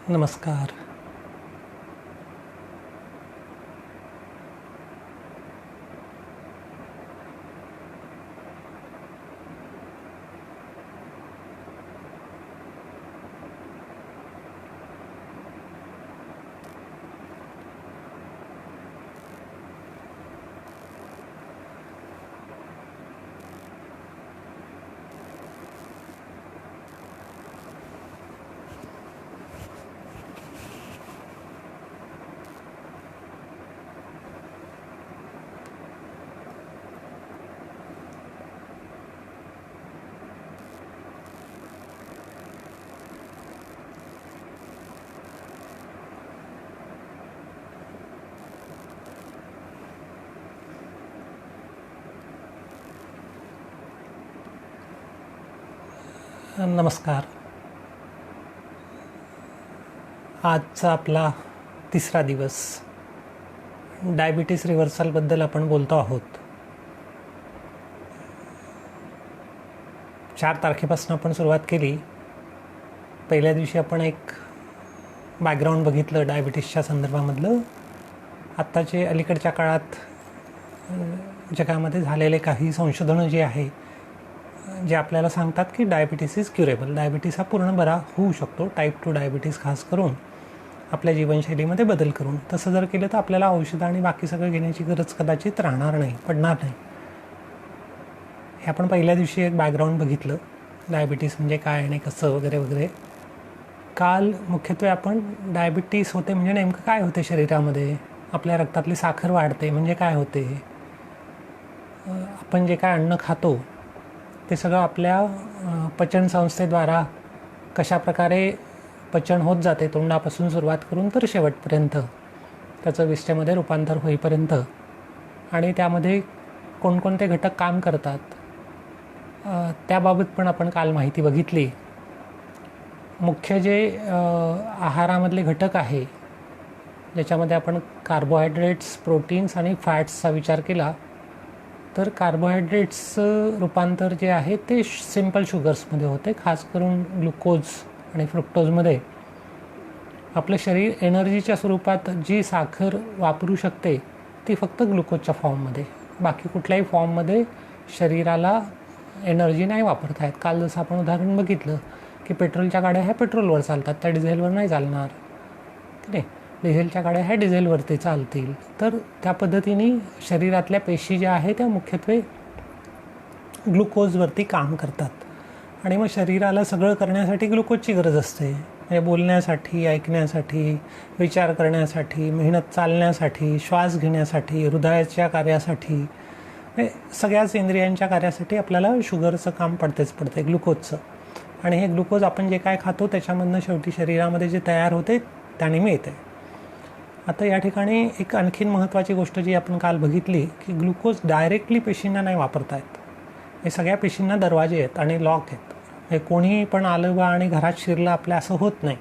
नमस्कार. नमस्कार. आजचा आपला तिसरा दिवस. डायबिटीस रिव्हर्सलबद्दल आपण बोलतो आहोत. 4 तारखेपासून आपण सुरुवात केली. पहिल्या दिवशी आपण एक बॅकग्राऊंड बघितलं डायबिटीसच्या संदर्भामधलं. आत्ताचे अलीकडच्या काळात जगामध्ये झालेले काही संशोधनं जी आहे जे आपल्याला सांगतात की डायबिटीस इज क्युरेबल. डायबिटीस हा पूर्ण बरा होऊ शकतो. टाईप 2 डायबिटीस खास करून आपल्या जीवनशैलीमध्ये बदल करून. तसं जर केलं तर आपल्याला औषधं आणि बाकी सगळं घेण्याची गरज कदाचित पडणार नाही. हे आपण पहिल्या दिवशी एक बॅकग्राऊंड बघितलं, डायबिटीस म्हणजे काय आणि कसं वगैरे वगैरे. काल मुख्यत्वे आपण डायबिटीस होते म्हणजे नेमकं काय होते शरीरामध्ये, आपल्या रक्तातली साखर वाढते म्हणजे काय होते, आपण जे काय अन्न खातो ते सगळं आपल्या पचनसंस्थेद्वारा कशाप्रकारे पचन होत जाते, तोंडापासून सुरुवात करून तर शेवटपर्यंत त्याचं विष्ठेमध्ये रूपांतर होईपर्यंत, आणि त्यामध्ये कोणकोणते घटक काम करतात त्याबाबत पण आपण काल माहिती बघितली. मुख्य जे आहारामधले घटक आहे ज्याच्यामध्ये आपण कार्बोहायड्रेट्स, प्रोटीन्स आणि फॅट्सचा विचार केला तर कार्बोहायड्रेट्सचं रूपांतर जे आहे ते सिम्पल शुगर्समध्ये होते. खास करून ग्लुकोज आणि फ्रुक्टोजमध्ये. आपलं शरीर एनर्जीच्या स्वरूपात जी साखर वापरू शकते ती फक्त ग्लुकोजच्या फॉर्ममध्ये. बाकी कुठल्याही फॉर्ममध्ये शरीराला एनर्जी नाही वापरता येत. काल जसं आपण उदाहरण बघितलं की पेट्रोलच्या गाड्या ह्या पेट्रोलवर चालतात, त्या डिझेलवर नाही चालणार, ठीक आहे. डिझेलच्या गाड्या ह्या डिझेलवरती चालतील. तर त्या पद्धतीने शरीरातल्या पेशी ज्या आहेत त्या मुख्यत्वे ग्लुकोजवरती काम करतात. आणि मग शरीराला सगळं करण्यासाठी ग्लुकोजची गरज असते. म्हणजे बोलण्यासाठी, ऐकण्यासाठी, विचार करण्यासाठी, मेहनत चालण्यासाठी, श्वास घेण्यासाठी, हृदयाच्या कार्यासाठी, सगळ्याच इंद्रियांच्या कार्यासाठी आपल्याला शुगरचं काम पडते ग्लुकोजचं. आणि हे ग्लुकोज आपण जे काय खातो त्याच्यामधनं शेवटी शरीरामध्ये जे तयार होते त्याने मिळते. आता या ठिकाणी एक आणखीन महत्त्वाची गोष्ट जी आपण काल बघितली की ग्लुकोज डायरेक्टली पेशींना नाही वापरता येत. हे सगळ्या पेशींना दरवाजे आहेत आणि लॉक आहेत. हे कोणीही पण आलं बा आणि घरात शिरलं आपल्या असं होत नाही.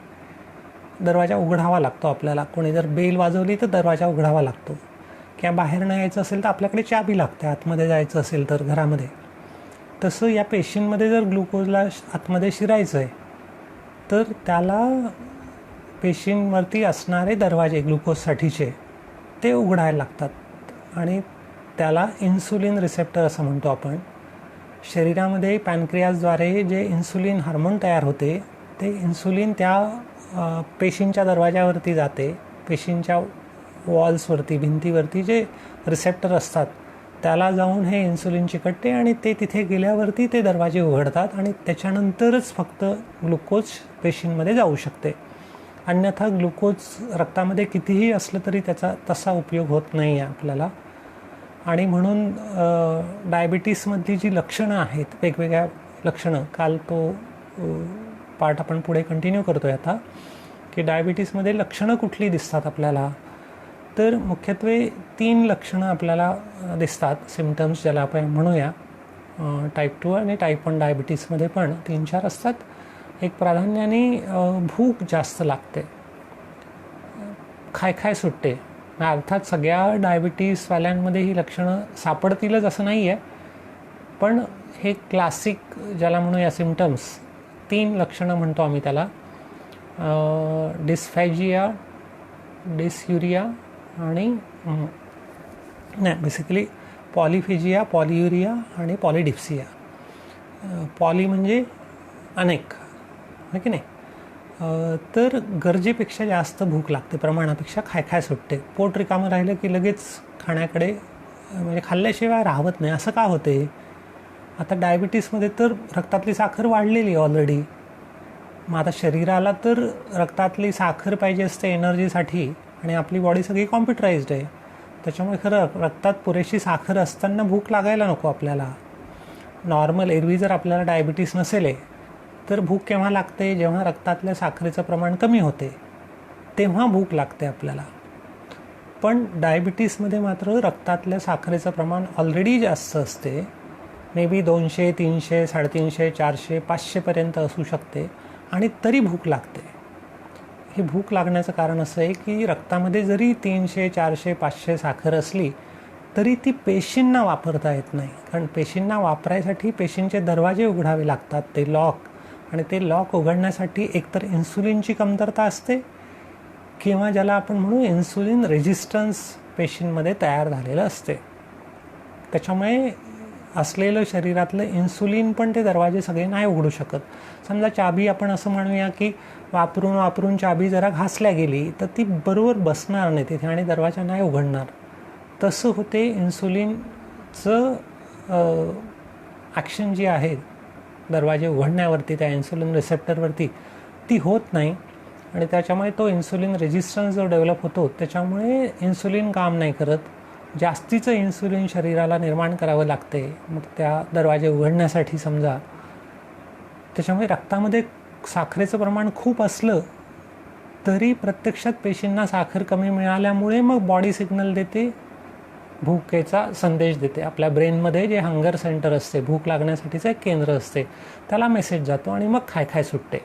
दरवाजा उघडावा लागतो आपल्याला. कोणी जर बेल वाजवली तर दरवाजा उघडावा लागतो. किंवा बाहेर नाही यायचं असेल तर आपल्याकडे चाबी लागते. आतमध्ये जायचं असेल तर घरामध्ये. तसं या पेशींमध्ये जर ग्लुकोजला आतमध्ये शिरायचं आहे तर त्याला पेशींवरती असणारे दरवाजे ग्लुकोजसाठीचे ते उघडायला लागतात. आणि त्याला इन्सुलिन रिसेप्टर असं म्हणतो आपण. शरीरामध्ये पॅनक्रियाजद्वारे जे इन्सुलिन हार्मोन तयार होते ते इन्सुलिन त्या पेशींच्या दरवाज्यावरती जाते. पेशींच्या वॉल्सवरती, भिंतीवरती जे रिसेप्टर असतात त्याला जाऊन हे इन्सुलिन चिकटते आणि ते तिथे गेल्यावरती ते दरवाजे उघडतात आणि त्याच्यानंतरच फक्त ग्लुकोज पेशींमध्ये जाऊ शकते. अन्यथा ग्लुकोज रक्तामध्ये कितीही असलं तरी त्याचा तसा उपयोग होत नाही आहे आपल्याला. आणि म्हणून डायबिटीसमधली जी लक्षणं आहेत, वेगवेगळ्या लक्षणं, काल तो पार्ट आपण पुढे कंटिन्यू करतो आहे आता, की डायबिटीसमध्ये लक्षणं कुठली दिसतात आपल्याला. तर मुख्यत्वे 3 लक्षणं आपल्याला दिसतात, सिम्पटम्स ज्याला आपण म्हणूया. टाईप 2 आणि टाईप 1 डायबिटीसमध्ये पण 3-4 असतात. एक प्राधान्याने भूक जास्त लागते, खाय सुटते. अर्थात सगळ्या डायबिटीसवाल्यांमध्ये ही लक्षणं सापडतीलच असं नाही आहे, पण हे क्लासिक ज्याला म्हणूया सिम्पटम्स, 3 लक्षणं म्हणतो आम्ही त्याला. डिस्फॅजिया, डिसयुरिया आणि नाही बेसिकली पॉलिफेजिया, पॉलियुरिया आणि पॉलिडिप्सिया. पॉली म्हणजे अनेक, है की नाही. तर गरजेपेक्षा जास्त भूक लागते, प्रमाणापेक्षा खाय सुटते. पोट रिकामं राहिलं की लगेच खाण्याकडे म्हणजे खाल्ल्याशिवाय राहत नाही. असं का होते? आता डायबिटीसमध्ये तर रक्तातली साखर वाढलेली ऑलरेडी. मग आता शरीराला तर रक्तातली साखर पाहिजे असते एनर्जीसाठी, आणि आपली बॉडी सगळी कॉम्प्युटराइज्ड आहे. त्याच्यामुळे खरं रक्तात पुरेशी साखर असताना भूक लागायला नको आपल्याला. नॉर्मल एरवी जर आपल्याला डायबिटीस नसेल तर भूक केव्हा लागते? जेव्हा रक्तातल्या साखरेचं प्रमाण कमी होते तेव्हा भूक लागते आपल्याला. पण डायबिटीसमध्ये मात्र रक्तातल्या साखरेचं प्रमाण ऑलरेडी जास्त असते. मे बी 200, 300, 350, 400, 500पर्यंत असू शकते, आणि तरी भूक लागते. हे भूक लागण्याचं कारण असं आहे की रक्तामध्ये जरी 300, 400, 500 साखर असली तरी ती पेशींना वापरता येत नाही. कारण पेशींना वापरायसाठी पेशींचे दरवाजे उघडावे लागतात, ते लॉक. आणि ते लॉक उघडण्यासाठी एकतर इन्सुलिनची कमतरता असते, किंवा ज्याला आपण म्हणू इन्सुलिन रेजिस्टन्स पेशींमध्ये तयार झालेलं असते. त्याच्यामुळे असलेलं शरीरातलं इन्सुलिन पण ते दरवाजे सगळे नाही उघडू शकत. समजा चाबी आपण असं म्हणूया की वापरून चाबी जरा घासल्या गेली तर ती बरोबर बसणार नाही तिथे आणि दरवाजा नाही उघडणार. तसं होते इन्सुलिनचं ॲक्शन जी आहे दरवाजे उघडण्यावरती, त्या इन्सुलिन रिसेप्टरवरती, ती होत नाही. आणि त्याच्यामुळे तो इन्सुलिन रेजिस्टन्स जो डेव्हलप होतो त्याच्यामुळे इन्सुलिन काम नाही करत. जास्तीचं इन्सुलिन शरीराला निर्माण करावं लागते मग त्या दरवाजे उघडण्यासाठी समजा. त्याच्यामुळे रक्तामध्ये साखरेचं प्रमाण खूप असलं तरी प्रत्यक्षात पेशींना साखर कमी मिळाल्यामुळे मग बॉडी सिग्नल देते, भूकेचा संदेश देते. आपल्या ब्रेनमध्ये जे हंगर सेंटर असते, भूक लागण्यासाठीचं एक केंद्र असते, त्याला मेसेज जातो आणि मग खाय सुटते.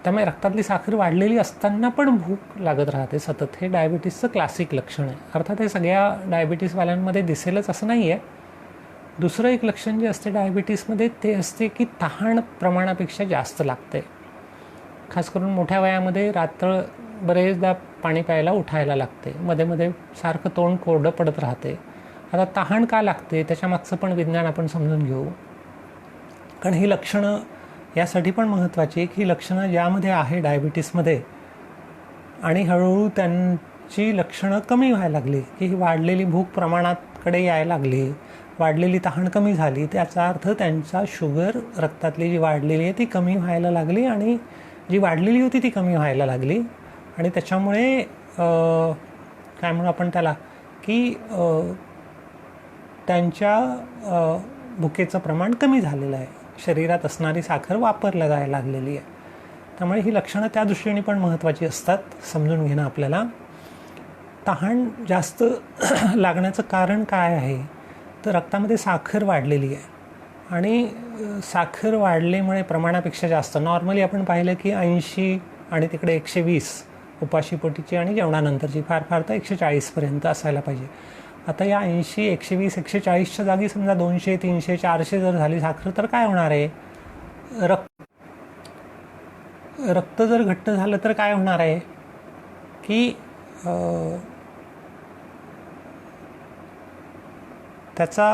त्यामुळे रक्तातली साखर वाढलेली असताना पण भूक लागत राहते सतत. हे डायबिटीसचं क्लासिक लक्षण आहे. अर्थात हे सगळ्या डायबिटीसवाल्यांमध्ये दिसेलच असं नाही आहे. दुसरं एक लक्षण जे असते डायबिटीसमध्ये ते असते की तहान प्रमाणापेक्षा जास्त लागते. खास करून मोठ्या वयामध्ये रात्र बरेचदा पाणी प्यायला उठायला लागते, मध्ये मध्ये सारखं तोंड कोरडं पडत राहते. आता तहान का लागते त्याच्यामागचं पण विज्ञान आपण समजून घेऊ. कारण ही लक्षणं यासाठी पण महत्त्वाची की लक्षणं ज्यामध्ये आहे डायबिटीसमध्ये आणि हळूहळू त्यांची लक्षणं कमी व्हायला लागली, की ही वाढलेली भूक प्रमाणाकडे यायला लागली, वाढलेली तहान कमी झाली, त्याचा अर्थ त्यांचा शुगर रक्तातली जी वाढलेली आहे ती कमी व्हायला लागली, आणि जी वाढलेली होती ती कमी व्हायला लागली. आणि त्याच्यामुळे काय म्हणू आपण त्याला की त्यांच्या भुकेचं प्रमाण कमी झालेलं आहे, शरीरात असणारी साखर वापरल्या जायला लागलेली आहे. त्यामुळे ही लक्षणं त्या दृष्टीने पण महत्त्वाची असतात समजून घेणं आपल्याला. तहान जास्त लागण्याचं कारण काय आहे तर रक्तामध्ये साखर वाढलेली आहे, आणि साखर वाढल्यामुळे प्रमाणापेक्षा जास्त, नॉर्मली आपण पाहिलं की 80 आणि तिकडे 120 उपाशीपोटीची आणि जेवणानंतरची, फार फार तर 140पर्यंत असायला पाहिजे. आता या 80, 120, 140च्या जागी समजा 200, 300, 400 जर झाली साखर तर काय होणार आहे? रक्त जर घट्ट झालं तर काय होणार आहे की त्याचा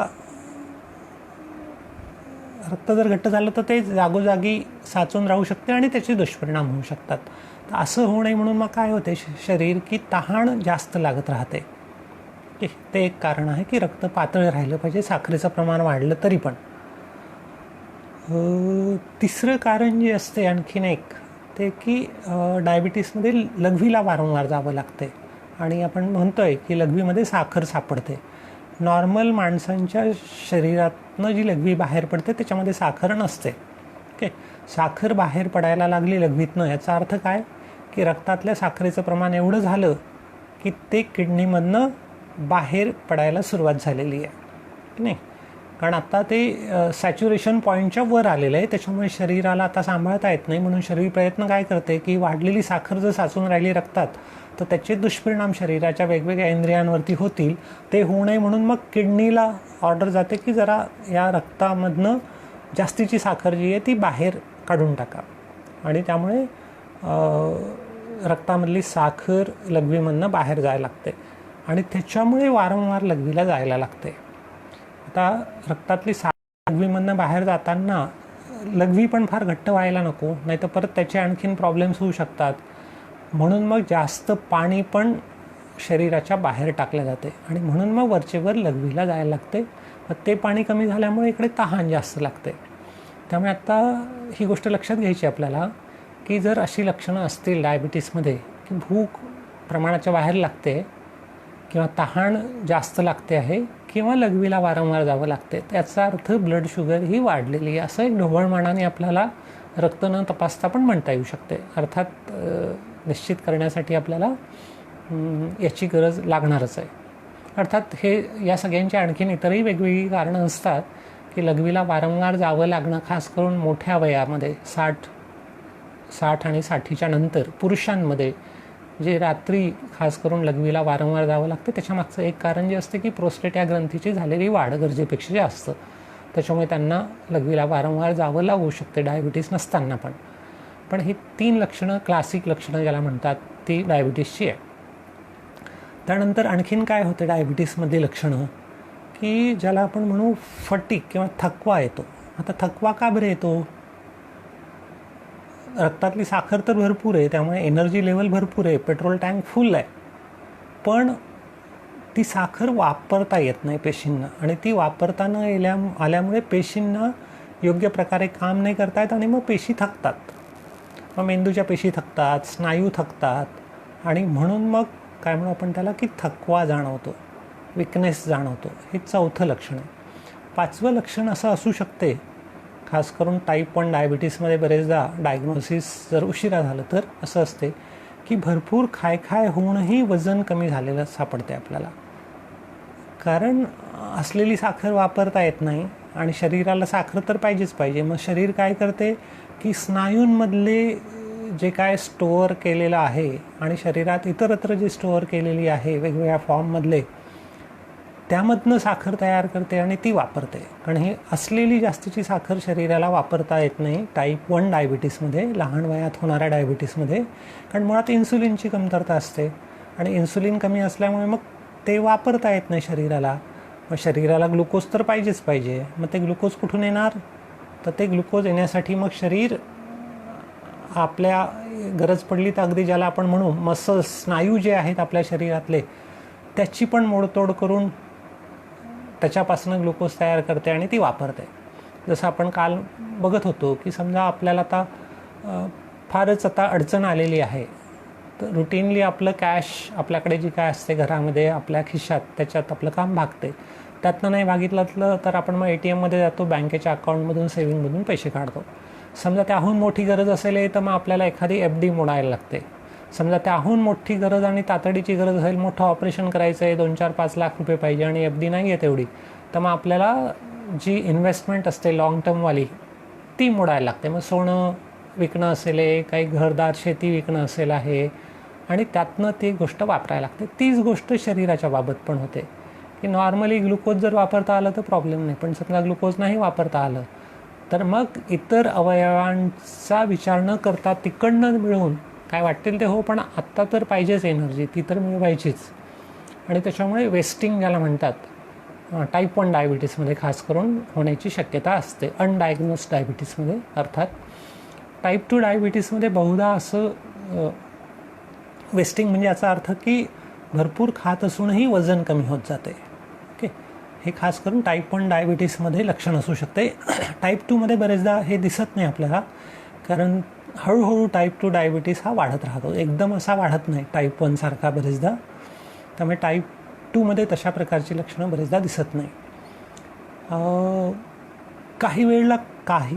रक्त जर घट्ट झालं तर ते जागोजागी साचून राहू शकते आणि त्याचे दुष्परिणाम होऊ शकतात. तर असं होऊ नये म्हणून मग काय होते शरीर की तहान जास्त लागत राहते. ते एक कारण आहे की रक्त पातळ राहिलं पाहिजे साखरेचं प्रमाण वाढलं तरी पण. तिसरं कारण जे असते आणखीन एक ते की डायबिटीसमध्ये लघवीला वारंवार जावं लागते, आणि आपण म्हणतोय की लघवीमध्ये साखर सापडते. नॉर्मल माणसांच्या शरीरातनं जी लघवी बाहेर पडते त्याच्यामध्ये साखर नसते. ओके, साखर बाहेर पडायला लागली लघवीतनं याचा अर्थ काय की रक्तातल्या साखरेचं प्रमाण एवढं झालं की ते किडनीमधनं बाहेर पडायला सुरुवात झालेली आहे की नाही. कारण आता ते सॅच्युरेशन पॉईंटच्या वर आलेलं आहे, त्याच्यामुळे शरीराला आता सांभाळता येत नाही. म्हणून शरीर प्रयत्न काय करते की वाढलेली साखर जर साचून राहिली रक्तात तर त्याचे दुष्परिणाम शरीराच्या वेगवेगळ्या इंद्रियांवरती होतील. ते होऊ नये म्हणून मग किडनीला ऑर्डर जाते की जरा या रक्तामधनं जास्तीची साखर जी आहे ती बाहेर काढून टाका. आणि त्यामुळे रक्तामधली साखर लघवीमधनं बाहेर जायला लागते आणि त्याच्यामुळे वारंवार लघवीला जायला लागते. आता रक्तातली साखर लघवीमधनं बाहेर जाताना लघवी पण फार घट्ट व्हायला नको, नाही तर परत त्याचे आणखीन प्रॉब्लेम्स होऊ शकतात. म्हणून मग जास्त पाणी पण शरीराच्या बाहेर टाकलं जाते आणि म्हणून मग वरचेवर लघवीला जायला लागते. मग ते पाणी कमी झाल्यामुळे इकडे तहान जास्त लागते. त्यामुळे आता ही गोष्ट लक्षात घ्यायची आपल्याला की जर अशी लक्षणं असतील डायबिटीसमध्ये की भूक प्रमाणाच्या बाहेर लागते किंवा तहान जास्त लागते आहे किंवा लघवीला वारंवार जावं लागते, त्याचा अर्थ ब्लड शुगर ही वाढलेली आहे असं एक ढोबळमानाने आपल्याला रक्त न तपासता पण म्हणता येऊ शकते. अर्थात निश्चित करण्यासाठी आपल्याला याची गरज लागणारच आहे. अर्थात हे या सगळ्यांची आणखीन इतरही वेगवेगळी कारणं असतात की लघवीला वारंवार जावं लागणं, खास करून मोठ्या वयामध्ये 60 आणि 60च्या नंतर पुरुषांमध्ये जे रात्री खास करून लघवीला वारंवार जावं लागतं, त्याच्यामागचं एक कारण जे असते की प्रोस्टेट या ग्रंथीची झालेली वाढ गरजेपेक्षा जास्त, त्याच्यामुळे त्यांना लघवीला वारंवार जावं लागू शकते डायबिटीस नसताना पण. पण ही 3 लक्षणं, क्लासिक लक्षणं ज्याला म्हणतात, ती डायबिटीसची आहे. त्यानंतर आणखीन काय होते डायबिटीसमधली लक्षणं की ज्याला आपण म्हणू फटीग किंवा थकवा येतो. आता थकवा का बरं येतो? रक्तातली साखर तर भरपूर आहे, त्यामुळे एनर्जी लेवल भरपूर आहे, पेट्रोल टँक फुल आहे, पण ती साखर वापरता येत नाही पेशींना आणि ती वापरता न आल्यामुळे पेशींना योग्य प्रकारे काम नाही करता येत आणि मग पेशी थकतात. मग मेंदूच्या पेशी थकतात, स्नायू थकतात आणि म्हणून मग काय म्हणू आपण त्याला की थकवा जाणवतो, विकनेस जाणवतो. हे 4थं लक्षण आहे. 5वं लक्षण असं असू शकते, खास करून टाईप 1 डायबिटीसमध्ये बरेचदा डायग्नोसिस जर उशिरा झालं तर असं असते की भरपूर खाय होऊनही वजन कमी झालेलं सापडते आपल्याला. कारण असलेली साखर वापरता येत नाही आणि शरीराला साखर तर पाहिजेच पाहिजे. मग शरीर काय करते की स्नायूंमधले जे काय स्टोअर केलेलं आहे आणि शरीरात इतरत्र जे स्टोअर केलेली आहे वेगवेगळ्या फॉर्ममधले, त्यामधनं साखर तयार करते आणि ती वापरते. कारण ही असलेली जास्तीची साखर शरीराला वापरता येत नाही टाईप 1 डायबिटीसमध्ये, लहान वयात होणाऱ्या डायबिटीसमध्ये, कारण मुळात इन्सुलिनची कमतरता असते आणि इन्सुलिन कमी असल्यामुळे मग ते वापरता येत नाही शरीराला. मग शरीराला ग्लुकोज तर पाहिजेच पाहिजे. मग ते ग्लुकोज कुठून येणार? तर ते ग्लुकोज येण्यासाठी मग शरीर आपल्या गरज पडली तर अगदी ज्याला आपण म्हणू मसल्स, स्नायू जे आहेत आपल्या शरीरातले, त्याची पण मोडतोड करून त्याच्यापासून ग्लुकोज तयार करते आणि ती वापरते. जसं आपण काल बघत होतो की समजा आपल्याला आता फारच आता अडचण आलेली आहे, तर रुटीनली आपलं कॅश आपल्याकडे जी काय असते घरामध्ये आपल्या खिशात, त्याच्यात आपलं काम भागते. त्यातनं नाही भागितलं तर आपण मग ATMमध्ये जातो, बँकेच्या अकाउंटमधून, सेव्हिंगमधून पैसे काढतो. समजा त्याहून मोठी गरज असेल तर मग आपल्याला एखादी FD मोडायला लागते. समजा त्याहून मोठी गरज आणि तातडीची गरज असेल, मोठं ऑपरेशन करायचं आहे, 2-4-5 लाख रुपये पाहिजे आणि FD नाही आहे तेवढी, तर मग आपल्याला जी इन्व्हेस्टमेंट असते लॉंग टर्मवाली ती मोडायला लागते. मग सोनं विकणं असेल, काही घरदार शेती विकणं असेल आहे आणि त्यातनं ती गोष्ट वापरायला लागते. तीच गोष्ट शरीराच्या बाबत पण होते की नॉर्मली ग्लुकोज जर वापरता आलं तर प्रॉब्लेम नाही, पण समजा ग्लुकोज नाही वापरता आलं तर मग इतर अवयवांचा विचार न करता तिकडनं मिळवून काय वाटेल ते हो, पण आत्ता तर पाहिजेच एनर्जी, ती तर मिळवायचीच. आणि त्याच्यामुळे वेस्टिंग ज्याला म्हणतात टाईप 1 डायबिटीसमध्ये खास करून होण्याची शक्यता असते, अनडायग्नोस्ड डायबिटीसमध्ये. अर्थात टाईप 2 डायबिटीसमध्ये बहुधा असं वेस्टिंग म्हणजे याचा अर्थ की भरपूर खात असूनही वजन कमी होत जाते. ओके, हे खास करून टाईप 1 डायबिटीसमध्ये लक्षण असू शकते. टाईप 2मध्ये बरेचदा हे दिसत नाही आपल्याला, कारण हळूहळू टाईप 2 डायबिटीस हा वाढत राहतो, एकदम असा वाढत नाही टाईप 1 सारखा बरेचदा. त्यामुळे टाईप 2मध्ये तशा प्रकारची लक्षणं बरेचदा दिसत नाही. काही वेळेला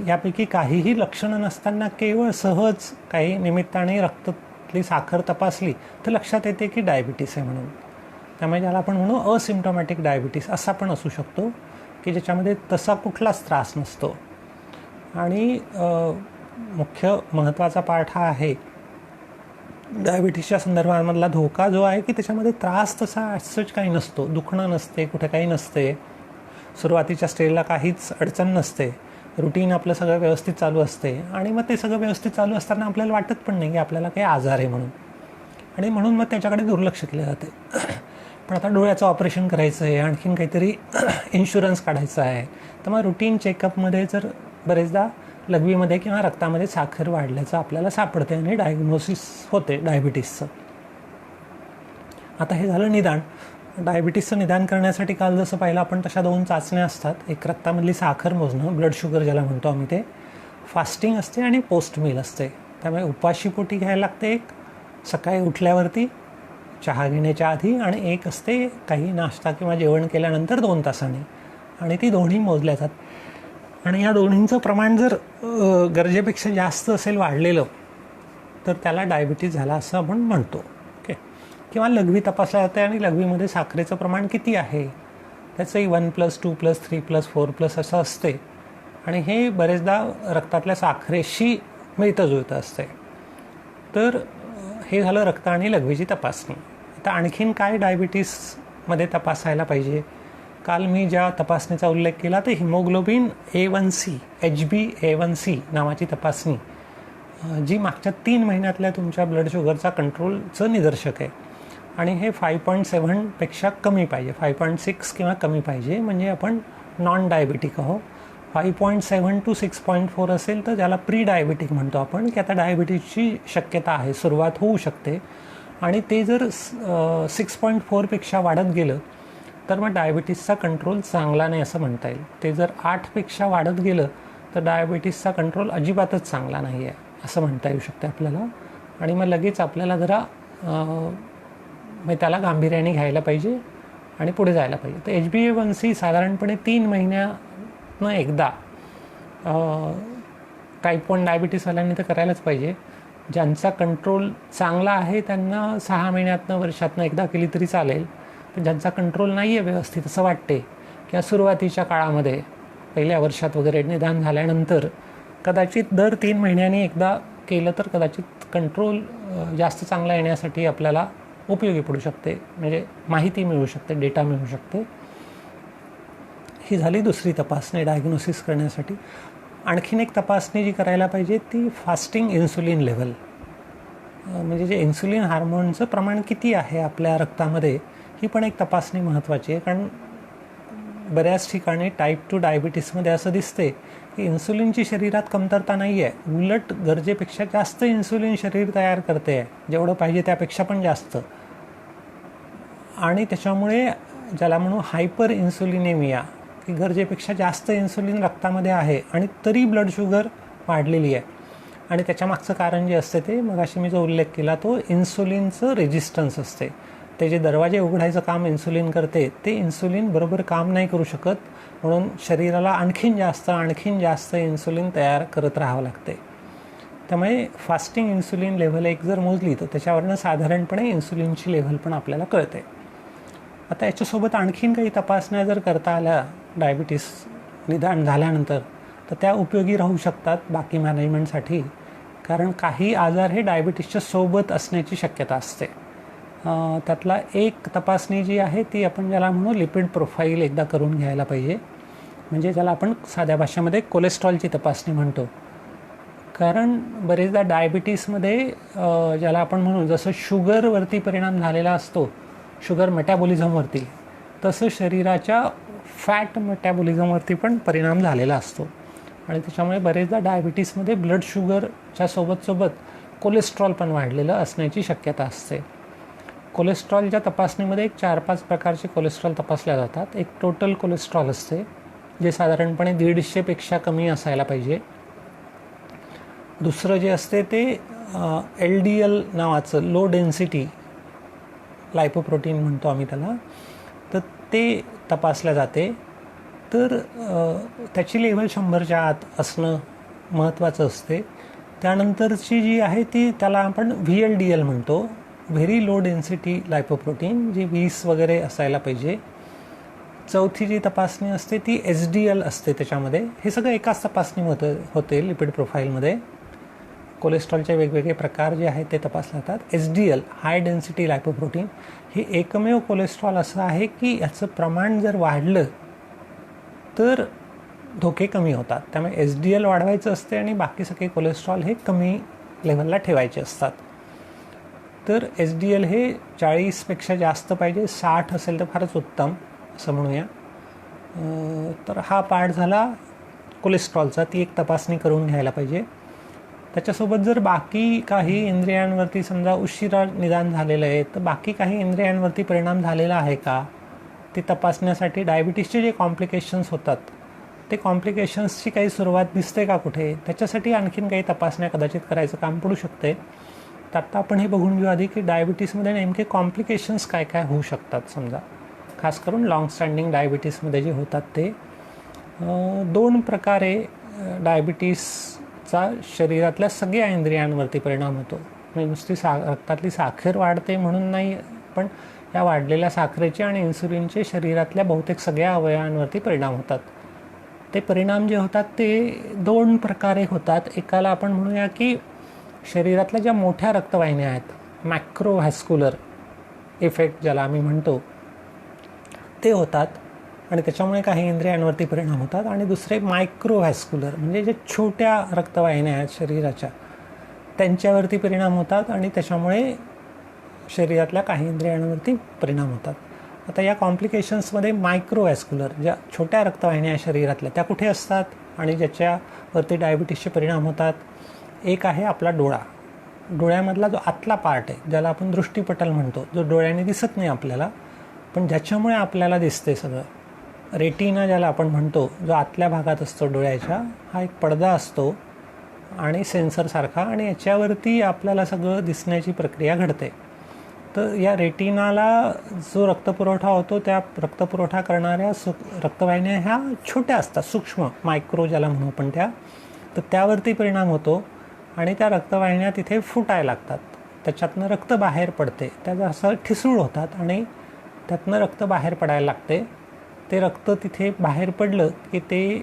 यापैकी काहीही लक्षणं नसताना केवळ सहज काही निमित्ताने रक्तातली साखर तपासली तर लक्षात येते की डायबिटीस आहे म्हणून. त्यामुळे ज्याला आपण म्हणू असिम्प्टोमॅटिक डायबिटीस असा पण असू शकतो की ज्याच्यामध्ये तसा कुठलाच त्रास नसतो. आणि मुख्य महत्त्वाचा पार्ट हा आहे डायबिटीसच्या संदर्भामधला धोका जो आहे की त्याच्यामध्ये त्रास तसा ॲज काही नसतो, दुखणं नसते, कुठे काही नसते, सुरुवातीच्या स्टेजला काहीच अडचण नसते. रुटीन आपलं सगळं व्यवस्थित चालू असते आणि मग ते सगळं व्यवस्थित चालू असताना आपल्याला वाटत पण नाही की आपल्याला काही आजार आहे म्हणून, आणि म्हणून मग त्याच्याकडे दुर्लक्ष केलं जाते. पण आता डोळ्याचं ऑपरेशन करायचं आहे, आणखीन काहीतरी इन्शुरन्स काढायचा आहे, तर मग रुटीन चेकअपमध्ये जर बरेचदा लघवीमध्ये किंवा रक्तामध्ये साखर वाढल्याचं आपल्याला सापडते आणि डायग्नोसिस होते डायबिटीसचं. आता हे झालं निदान. डायबिटीसचं निदान करण्यासाठी काल जसं पाहिलं आपण तशा 2 चाचण्या असतात. एक रक्तामधली साखर मोजणं, ब्लड शुगर ज्याला म्हणतो आम्ही, ते फास्टिंग असते आणि पोस्ट मील असते. त्यामुळे उपाशीपोटी घ्यायला लागते एक, सकाळी उठल्यावरती चहा घेण्याच्या आधी, आणि एक असते काही नाश्ता किंवा जेवण केल्यानंतर 2 तासांनी, आणि ती दोन्ही मोजल्या जातात. आणि या दोन्हींचं प्रमाण जर गरजेपेक्षा जास्त असेल वाढलेलं, तर त्याला डायबिटीज झाला असं आपण म्हणतो. ओके. किंवा लघवी तपासल्या जाते आणि लघवीमध्ये साखरेचं प्रमाण किती आहे त्याचंही 1+, 2+, 3+, 4+ असं असते, आणि हे बरेचदा रक्तातल्या साखरेशी मिळतं जुळतं असते. तर हे झालं रक्त आणि लघवीची तपासणी. आता आणखीन काय डायबिटीसमध्ये तपासायला पाहिजे? काल मी ज्या तपासणीचा उल्लेख केला ते हिमोग्लोबिन A1C, HbA1c नावाची तपासणी, जी मागच्या 3 महिन्यातल्या तुमच्या ब्लड शुगरचा कंट्रोलचं निदर्शक आहे. आणि हे 5.7पेक्षा कमी पाहिजे, 5.6 किंवा कमी पाहिजे, म्हणजे आपण नॉन डायबिटिक आहोत. 5.7 to 6.4 असेल तर त्याला प्री डायबिटिक म्हणतो आपण, की आता डायबिटीसची शक्यता आहे, सुरुवात होऊ शकते. आणि ते जर 6.4पेक्षा वाढत गेलं तर मग डायबिटीसचा कंट्रोल चांगला नाही असं म्हणता येईल. ते जर 8पेक्षा वाढत गेलं तर डायबिटीसचा कंट्रोल अजिबातच चांगला नाही आहे असं म्हणता येऊ शकते आपल्याला. आणि मग लगेच आपल्याला जरा मग त्याला गांभीर्याने घ्यायला पाहिजे आणि पुढे जायला पाहिजे. तर HbA1c साधारणपणे 3 महिन्यानं एकदा टाईप 1 डायबिटीसवाल्यांनी तर करायलाच पाहिजे. ज्यांचा कंट्रोल चांगला आहे त्यांना 6 महिन्यातनं वर्षातनं एकदा केली तरी चालेल. पण ज्यांचा कंट्रोल नाही आहे व्यवस्थित असं वाटते, किंवा सुरुवातीच्या काळामध्ये पहिल्या वर्षात वगैरे निदान झाल्यानंतर कदाचित दर 3 महिन्यांनी एकदा केलं तर कदाचित कंट्रोल जास्त चांगला येण्यासाठी आपल्याला उपयोगी पडू शकते, म्हणजे माहिती मिळू शकते, डेटा मिळू शकते. ही झाली दुसरी तपासणी डायग्नोसिस करण्यासाठी. आणखीन एक तपासणी जी करायला पाहिजे ती फास्टिंग इन्सुलिन लेवल, म्हणजे जे इन्सुलिन हार्मोनचं प्रमाण किती आहे आपल्या रक्तामध्ये, ही पण एक तपासणी महत्त्वाची आहे. कारण बऱ्याच ठिकाणी टाईप 2 डायबिटीसमध्ये असं दिसते की इन्सुलिनची शरीरात कमतरता नाही आहे, उलट गरजेपेक्षा जास्त इन्सुलिन शरीर तयार करते आहे, जेवढं पाहिजे त्यापेक्षा पण जास्त. आणि त्याच्यामुळे ज्याला म्हणू हायपर इन्सुलिनेमिया, की गरजेपेक्षा जास्त इन्सुलिन रक्तामध्ये आहे आणि तरी ब्लड शुगर वाढलेली आहे. आणि त्याच्यामागचं कारण जे असते ते मगाशी मी जो उल्लेख केला तो इन्सुलिनचं रेजिस्टन्स असते. ते जे दरवाजे उघडायचं काम इन्सुलिन करते ते इन्सुलिन बरोबर काम नाही करू शकत, म्हणून शरीराला आणखीन जास्त इन्सुलिन तयार करत राहावं लागते. त्यामुळे फास्टिंग इन्सुलिन लेव्हल एक जर मोजली तर त्याच्यावरनं साधारणपणे इन्सुलिनची लेव्हल पण आपल्याला कळते. आता याच्यासोबत आणखीन काही तपासण्या जर करता आल्या डायबिटीस निदान झाल्यानंतर तर त्या उपयोगी राहू शकतात बाकी मॅनेजमेंटसाठी, कारण काही आजार हे डायबिटीसच्या सोबत असण्याची शक्यता असते. त्यातला एक तपासणी जी आहे ती आपण ज्याला म्हणू लिपिड प्रोफाईल एकदा करून घ्यायला पाहिजे, म्हणजे ज्याला आपण साध्या भाषेमध्ये कोलेस्ट्रॉलची तपासणी म्हणतो. कारण बरेचदा डायबिटीसमध्ये ज्याला आपण म्हणू जसं शुगरवरती परिणाम झालेला असतो, शुगर मेटॅबॉलिझमवरती, तसं शरीराच्या फॅट मेटॅबॉलिझमवरती पण परिणाम झालेला असतो. आणि त्याच्यामुळे बरेचदा डायबिटीसमध्ये ब्लड शुगरच्या सोबत कोलेस्ट्रॉल पण वाढलेलं असण्याची शक्यता असते. कोलेस्ट्रॉलच्या तपासणीमध्ये एक 4-5 प्रकारचे कोलेस्ट्रॉल तपासल्या जातात. एक टोटल कोलेस्ट्रॉल असते जे साधारणपणे 150पेक्षा कमी असायला पाहिजे. दुसरं जे असते ते LDL नावाचं लो डेन्सिटी लायपोप्रोटीन म्हणतो आम्ही त्याला, तर ते तपासल्या जाते. तर त्याची लेवल 100च्या आत असणं महत्त्वाचं असते. त्यानंतरची जी आहे ती त्याला आपण VLDL म्हणतो, व्हेरी लो डेन्सिटी लायपोप्रोटीन, जी 20 वगैरे असायला पाहिजे. चौथी जी तपासणी असते ती SDL असते त्याच्यामध्ये. हे सगळं एकाच तपासणीमध्ये होते लिपिड प्रोफाईलमध्ये. कोलेस्ट्रॉलचे वेगवेगळे प्रकार जे आहेत ते तपासले जातात. SDL हाय डेन्सिटी लायपोप्रोटीन हे एकमेव कोलेस्ट्रॉल असं आहे की याचं प्रमाण जर वाढलं तर धोके कमी होतात. त्यामुळे HDL वाढवायचं असते आणि बाकी सगळे कोलेस्ट्रॉल हे कमी लेवलला ठेवायचे असतात. तर HDL हे 40पेक्षा जास्त पाहिजे, 60 असेल तर फारच उत्तम असं म्हणूया. तर हा पार्ट झाला कोलेस्ट्रॉलचा, ती एक तपासणी करून घ्यायला पाहिजे. त्याच्यासोबत जर बाकी काही इंद्रियांवरती समजा उशिरा निदान झालेलं आहे, तर बाकी काही इंद्रियांवरती परिणाम झालेला आहे का ते तपासण्यासाठी डायबिटीसचे जे कॉम्प्लिकेशन्स होतात ते कॉम्प्लिकेशन्सची काही सुरुवात दिसते का कुठे, त्याच्यासाठी आणखीन काही तपासण्या कदाचित करायचं काम पडू शकते. तर आत्ता आपण हे बघून घेऊ आधी की डायबिटीसमध्ये नेमके कॉम्प्लिकेशन्स काय काय होऊ शकतात. समजा खास करून लॉंग स्टँडिंग डायबिटीसमध्ये जे होतात ते 2 प्रकारे डायबिटीसचा शरीरातल्या सगळ्या इंद्रियांवरती परिणाम होतो. म्हणजे नुसती रक्तातली साखर वाढते म्हणून नाही, पण या वाढलेल्या साखरेचे आणि इन्सुलिनचे शरीरातल्या बहुतेक सगळ्या अवयवांवरती परिणाम होतात. ते परिणाम जे होतात ते 2 प्रकारे होतात. एकाला आपण म्हणूया की शरीरातल्या ज्या मोठ्या रक्तवाहिन्या आहेत, मॅक्रोव्हॅस्क्युलर इफेक्ट ज्याला आम्ही म्हणतो, ते होतात आणि त्याच्यामुळे काही इंद्रियांवरती परिणाम होतात. आणि दुसरे मायक्रोव्हॅस्क्युलर म्हणजे जे छोट्या रक्तवाहिन्या आहेत शरीराच्या, त्यांच्यावरती परिणाम होतात आणि त्याच्यामुळे शरीरातल्या काही इंद्रियांवरती परिणाम होतात. आता या कॉम्प्लिकेशन्समध्ये मायक्रोव्हॅस्क्युलर ज्या छोट्या रक्तवाहिन्या शरीरातल्या त्या कुठे असतात आणि ज्याच्यावरती डायबिटीसचे परिणाम होतात, एक आहे आपला डोळा. डोळ्यामधला जो आतला पार्ट आहे ज्याला आपण दृष्टीपटल म्हणतो, जो डोळ्याने दिसत नाही आपल्याला पण ज्याच्यामुळे आपल्याला दिसते सगळं, रेटिना ज्याला आपण म्हणतो, जो आतल्या भागात असतो डोळ्याच्या, हा एक पडदा असतो आणि सेन्सरसारखा, आणि याच्यावरती आपल्याला सगळं दिसण्याची प्रक्रिया घडते. तर या रेटिनाला जो रक्तपुरवठा होतो, त्या रक्तपुरवठा करणाऱ्या रक्तवाहिन्या ह्या छोट्या असतात, सूक्ष्म, मायक्रो ज्याला म्हणू आपण त्या, तर त्यावरती परिणाम होतो आणि त्या रक्तवाहिन्या तिथे फुटायला लागतात. त्याच्यातनं रक्त बाहेर पडते, त्या असं ठिसूळ होतात आणि त्यातनं रक्त बाहेर पडायला लागते. ते रक्त तिथे बाहेर पडलं की ते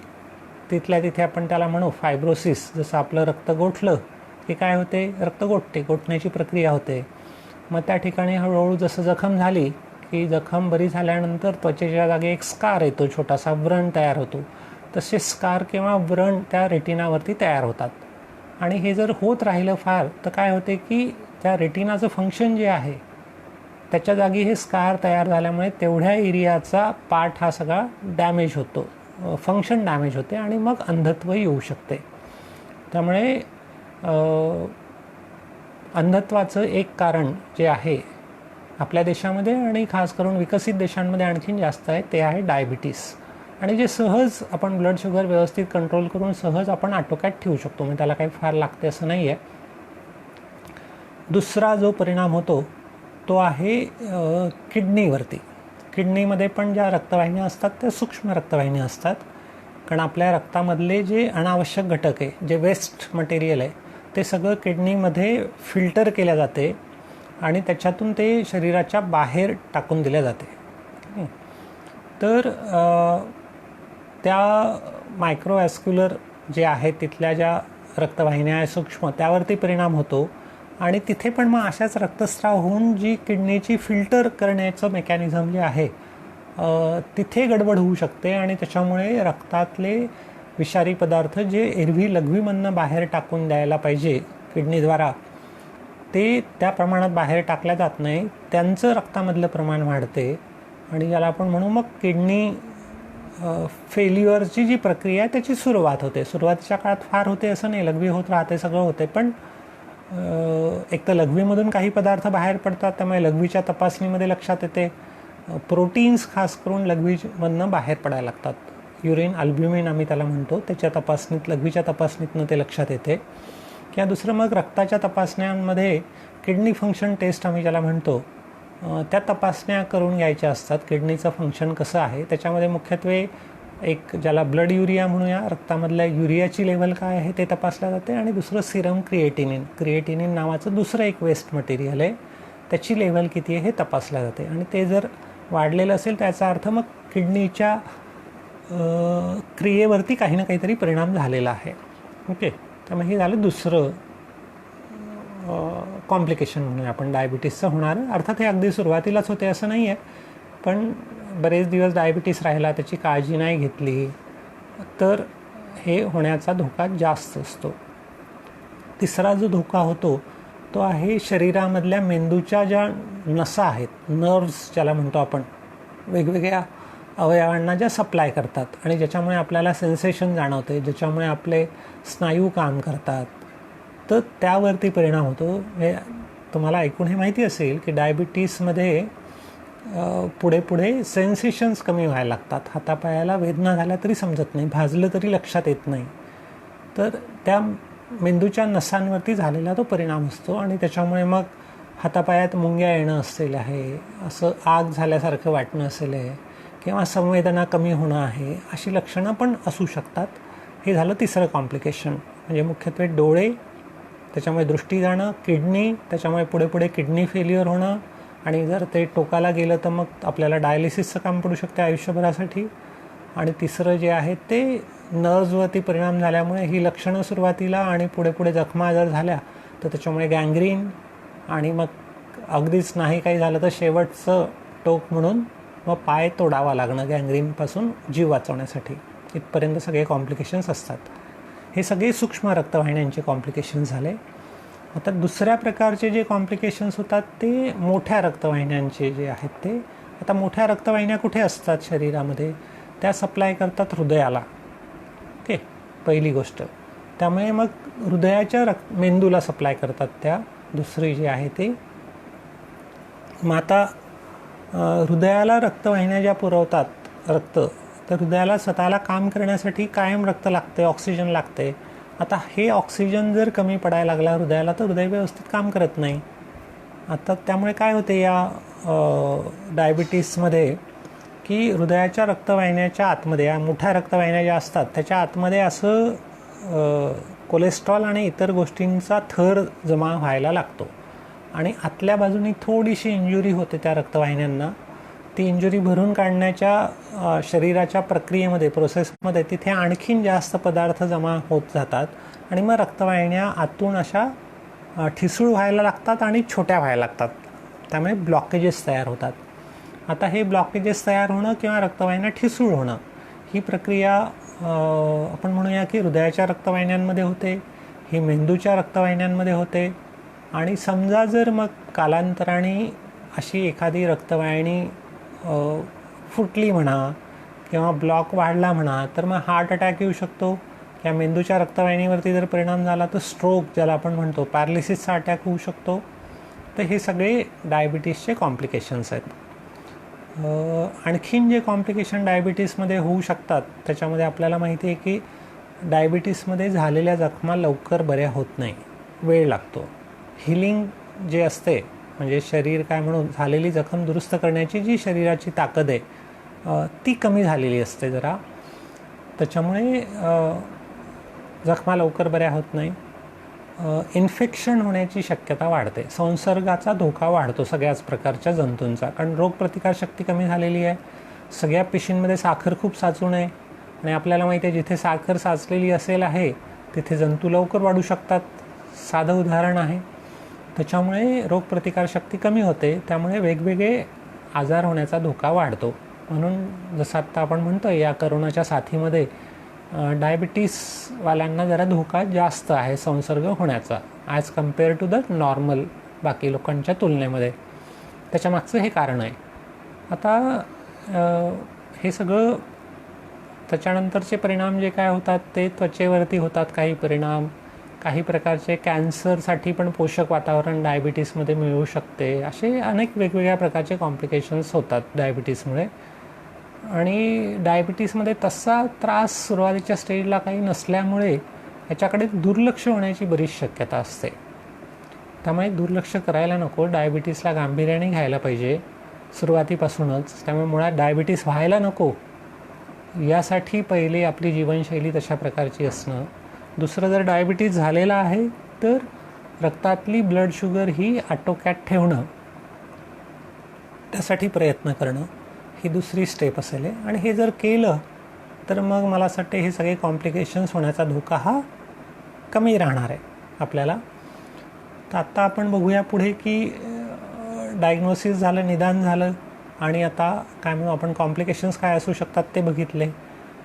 तिथल्या तिथे आपण त्याला म्हणू फायब्रोसिस. जसं आपलं रक्त गोठलं की काय होते, रक्त गोठते, गोठण्याची प्रक्रिया होते. मग त्या ठिकाणी हळूहळू जसं जखम झाली की जखम बरी झाल्यानंतर त्वचेच्या जागी एक स्कार येतो, छोटासा व्रण तयार होतो. तसे स्कार किंवा व्रण त्या रेटिनावरती तयार होतात. आणि हे जर होत राहिलं फार तर काय होते की त्या रेटिनाचं फंक्शन जे आहे त्याच्या जागी हे स्कार तयार झाल्यामुळे तेवढ्या एरियाचा पार्ट हा सगळा डॅमेज होतो, फंक्शन डॅमेज होते आणि मग अंधत्व येऊ शकते. त्यामुळे अंधत्वाचं एक कारण जे आहे आपल्या देशामध्ये आणि खास करून विकसित देशांमध्ये आणखीन जास्त आहे, ते आहे डायबिटीस. आणि जे सहज आपण ब्लड शुगर व्यवस्थित कंट्रोल करून सहज आपण आटोक्यात ठेवू शकतो, म्हणजे त्याला काही फार लागते असं नाही आहे. दुसरा जो परिणाम होतो तो आहे किडनीवरती. किडनीमध्ये पण ज्या रक्तवाहिन्या असतात त्या सूक्ष्म रक्तवाहिन्या असतात, कारण आपल्या रक्तामधले जे अनावश्यक घटक आहे, जे वेस्ट मटेरियल आहे, ते सगळं किडनीमध्ये फिल्टर केल्या जाते आणि त्याच्यातून ते शरीराच्या बाहेर टाकून दिल्या जाते. तर त्या मायक्रोव्हॅस्क्युलर जे आहे तिथल्या ज्या रक्तवाहिन्या आहे सूक्ष्म, त्यावरती परिणाम होतो आणि तिथे पण मग अशाच रक्तस्राव होऊन जी किडनीची फिल्टर करण्याचं मेकॅनिझम जे आहे तिथे गडबड होऊ शकते आणि त्याच्यामुळे रक्तातले विषारी पदार्थ जे एरवी लघवीमधनं बाहेर टाकून द्यायला पाहिजे किडनीद्वारा, ते त्या प्रमाणात बाहेर टाकल्या जात नाही, त्यांचं रक्तामधलं प्रमाण वाढते आणि ज्याला आपण म्हणू मग किडनी फेल्युअरची जी प्रक्रिया आहे त्याची सुरुवात होते. सुरुवातीच्या काळात फार होते असं नाही, लघवी होत राहते, सगळं होते, पण एक तर लघवीमधून काही पदार्थ बाहेर पडतात, त्यामुळे लघवीच्या तपासणीमध्ये लक्षात येते प्रोटीन्स खास करून लघवीमधनं बाहेर पडायला लागतात. युरिन अल्ब्युमिन आम्ही त्याला म्हणतो, त्याच्या तपासणीत, लघवीच्या तपासणीतनं ते लक्षात येते. किंवा दुसरं मग रक्ताच्या तपासण्यांमध्ये किडनी फंक्शन टेस्ट आम्ही ज्याला म्हणतो, त्या तपासण्या करून घ्यायच्या असतात. किडनीचं फंक्शन कसं आहे त्याच्यामध्ये मुख्यत्वे एक ज्याला ब्लड युरिया म्हणूया, रक्तामधल्या युरियाची लेवल काय आहे ते तपासल्या जाते, आणि दुसरं सिरम क्रिएटिनिन नावाचं दुसरं एक वेस्ट मटेरियल आहे, त्याची लेवल किती आहे हे तपासल्या जाते. आणि ते जर वाढलेलं असेल त्याचा अर्थ मग किडनीच्या क्रियेवरती काही ना काहीतरी परिणाम झालेला आहे. ओके, त्यामुळे हे झालं दुसरं कॉम्प्लिकेशन म्हणूया आपण डायबिटीसचं होणारं. अर्थात हे अगदी सुरुवातीलाच होते असं नाही आहे, पण बरेच दिवस डायबिटीस राहिला, त्याची काळजी नाही घेतली तर हे होण्याचा धोका जास्त असतो. तिसरा जो धोका होतो तो आहे शरीरामधल्या मेंदूच्या ज्या नसा आहेत, नर्व्स ज्याला म्हणतो आपण, वेगवेगळ्या अवयवांना ज्या सप्लाय करतात आणि ज्याच्यामुळे आपल्याला सेन्सेशन जाणवते, ज्याच्यामुळे आपले स्नायू काम करतात, तर त्यावरती परिणाम होतो. हे तुम्हाला ऐकून हे माहिती असेल की डायबिटीसमध्ये पुढे पुढे सेन्सेशन्स कमी व्हायला लागतात. हातापायाला वेदना झाल्या तरी समजत नाही, भाजलं तरी लक्षात येत नाही. तर त्या मेंदूच्या नसांवरती झालेला तो परिणाम असतो आणि त्याच्यामुळे मग हातापायात मुंग्या येणं असेल आहे, असं आग झाल्यासारखं वाटणं असेल आहे, किंवा संवेदना कमी होणं आहे, अशी लक्षणं पण असू शकतात. हे झालं तिसरं कॉम्प्लिकेशन. म्हणजे मुख्यत्वे डोळे, त्याच्यामुळे दृष्टी जाणं, किडनी, त्याच्यामुळे पुढे पुढे किडनी फेल्युअर होणं, आणि जर ते टोकाला गेलं तर मग आपल्याला डायलिसिसचं काम पडू शकते आयुष्यभरासाठी. आणि तिसरं जे आहे ते नर्व्सवरती परिणाम झाल्यामुळे ही लक्षणं सुरुवातीला आणि पुढे पुढे जखमा जर झाल्या तर त्याच्यामुळे गँग्रीन, आणि मग अगदीच नाही काही झालं तर शेवटचं टोक म्हणून मग पाय तोडावा लागणं गँग्रीनपासून जीव वाचवण्यासाठी. इथपर्यंत सगळे कॉम्प्लिकेशन्स असतात. हे सगळे सूक्ष्म रक्तवाहिन्यांचे कॉम्प्लिकेशन्स झाले. आता दुसऱ्या प्रकारचे जे कॉम्प्लिकेशन्स होतात ते मोठ्या रक्तवाहिन्यांचे जे आहेत ते. आता मोठ्या रक्तवाहिन्या कुठे असतात शरीरामध्ये? त्या सप्लाय करतात हृदयाला. ओके, पहिली गोष्ट. त्यामुळे मग हृदयाच्या मेंदूला सप्लाय करतात त्या. दुसरी जी आहे ते, मग आता हृदयाला रक्तवाहिन्या ज्या पुरवतात रक्त, तर हृदयाला स्वतःला काम करण्यासाठी कायम रक्त लागते, ऑक्सिजन लागते. आता हे ऑक्सिजन जर कमी पडायला लागला हृदयाला तर हृदय व्यवस्थित काम करत नाही. आता त्यामुळे काय होते या डायबिटीसमध्ये की हृदयाच्या रक्तवाहिन्याच्या आतमध्ये, या मोठ्या रक्तवाहिन्या ज्या असतात त्याच्या आतमध्ये असं कोलेस्ट्रॉल आणि इतर गोष्टींचा थर जमा व्हायला लागतो आणि आतल्या बाजूनी थोडीशी इंजुरी होते त्या रक्तवाहिन्यांना. ती इंजुरी भरून काढण्याच्या शरीराच्या प्रक्रियेमध्ये, प्रोसेसमध्ये तिथे आणखीन जास्त पदार्थ जमा होत जातात आणि मग रक्तवाहिन्या आतून अशा ठिसूळ व्हायला लागतात आणि छोट्या व्हायला लागतात. त्यामुळे ब्लॉकेजेस तयार होतात. आता हे ब्लॉकेजेस तयार होणं किंवा रक्तवाहिन्या ठिसूळ होणं ही प्रक्रिया आपण म्हणूया की हृदयाच्या रक्तवाहिन्यांमध्ये होते, ही मेंदूच्या रक्तवाहिन्यांमध्ये होते. आणि समजा जर मग कालांतराने अशी एखादी रक्तवाहिनी फुटली म्हणा किंवा ब्लॉक वाढला म्हणा तर मग हार्ट अटॅक येऊ शकतो. किंवा मेंदूच्या रक्तवाहिनीवरती जर परिणाम झाला तर स्ट्रोक ज्याला आपण म्हणतो, पॅरालिसिसचा अटॅक होऊ शकतो. तर हे सगळे डायबिटीसचे कॉम्प्लिकेशन्स आहेत. आणखीन जे कॉम्प्लिकेशन डायबिटीसमध्ये होऊ शकतात त्याच्यामध्ये आपल्याला माहिती आहे की डायबिटीसमध्ये झालेल्या जखमा लवकर बऱ्या होत नाही, वेळ लागतो. हिलिंग जे असते म्हणजे शरीर काय म्हणून झालेली जखम दुरुस्त करण्याची जी शरीराची ताकद आहे ती कमी झालेली असते जरा. त्याच्यामुळे जखमा लवकर बऱ्या होत नाही. इन्फेक्शन होण्याची शक्यता वाढते, संसर्गाचा धोका वाढतो सगळ्याच प्रकारच्या जंतूंचा, कारण रोगप्रतिकारशक्ती कमी झालेली आहे. सगळ्या पिशींमध्ये साखर खूप साचू नये आणि आपल्याला माहिती आहे जिथे साखर साचलेली असेल आहे तिथे जंतू लवकर वाढू शकतात. साधं उदाहरण आहे. त्याच्यामुळे रोगप्रतिकारशक्ती कमी होते, त्यामुळे वेगवेगळे आजार होण्याचा धोका वाढतो. म्हणून जसं आत्ता आपण म्हणतो या करोनाच्या साथीमध्ये डायबिटीसवाल्यांना जरा धोका जास्त आहे संसर्ग होण्याचा as compared to the normal बाकी लोकांच्या तुलनेमध्ये. त्याच्यामागचं हे कारण आहे. आता हे सगळं त्याच्यानंतरचे परिणाम जे काय होतात ते त्वचेवरती होतात. काही परिणाम, काही प्रकारचे कॅन्सरसाठी पण पोषक वातावरण डायबिटीसमध्ये मिळू शकते. असे अनेक वेगवेगळ्या प्रकारचे कॉम्प्लिकेशन्स होतात डायबिटीसमुळे. आणि डायबिटीसमध्ये तसा त्रास सुरुवातीच्या स्टेजला काही नसल्यामुळे याच्याकडे दुर्लक्ष होण्याची बरीच शक्यता असते. त्यामुळे दुर्लक्ष करायला नको, डायबिटीसला गांभीर्याने घ्यायला पाहिजे सुरुवातीपासूनच. त्यामुळे मुळात डायबिटीस व्हायला नको यासाठी पहिले आपली जीवनशैली तशा प्रकारची असणं. दुसरं, जर डायबिटीस झालेला आहे तर रक्तातली ब्लड शुगर ही आटोक्यात ठेवणं, त्यासाठी प्रयत्न करणं ही दुसरी स्टेप असेल. आणि हे जर केलं तर मग मला असं वाटतं हे सगळे कॉम्प्लिकेशन्स होण्याचा धोका हा कमी राहणार आहे आपल्याला. तर आत्ता आपण बघूया पुढे की डायग्नोसिस झालं, निदान झालं आणि आता काय म्हणू आपण कॉम्प्लिकेशन्स काय असू शकतात ते बघितले.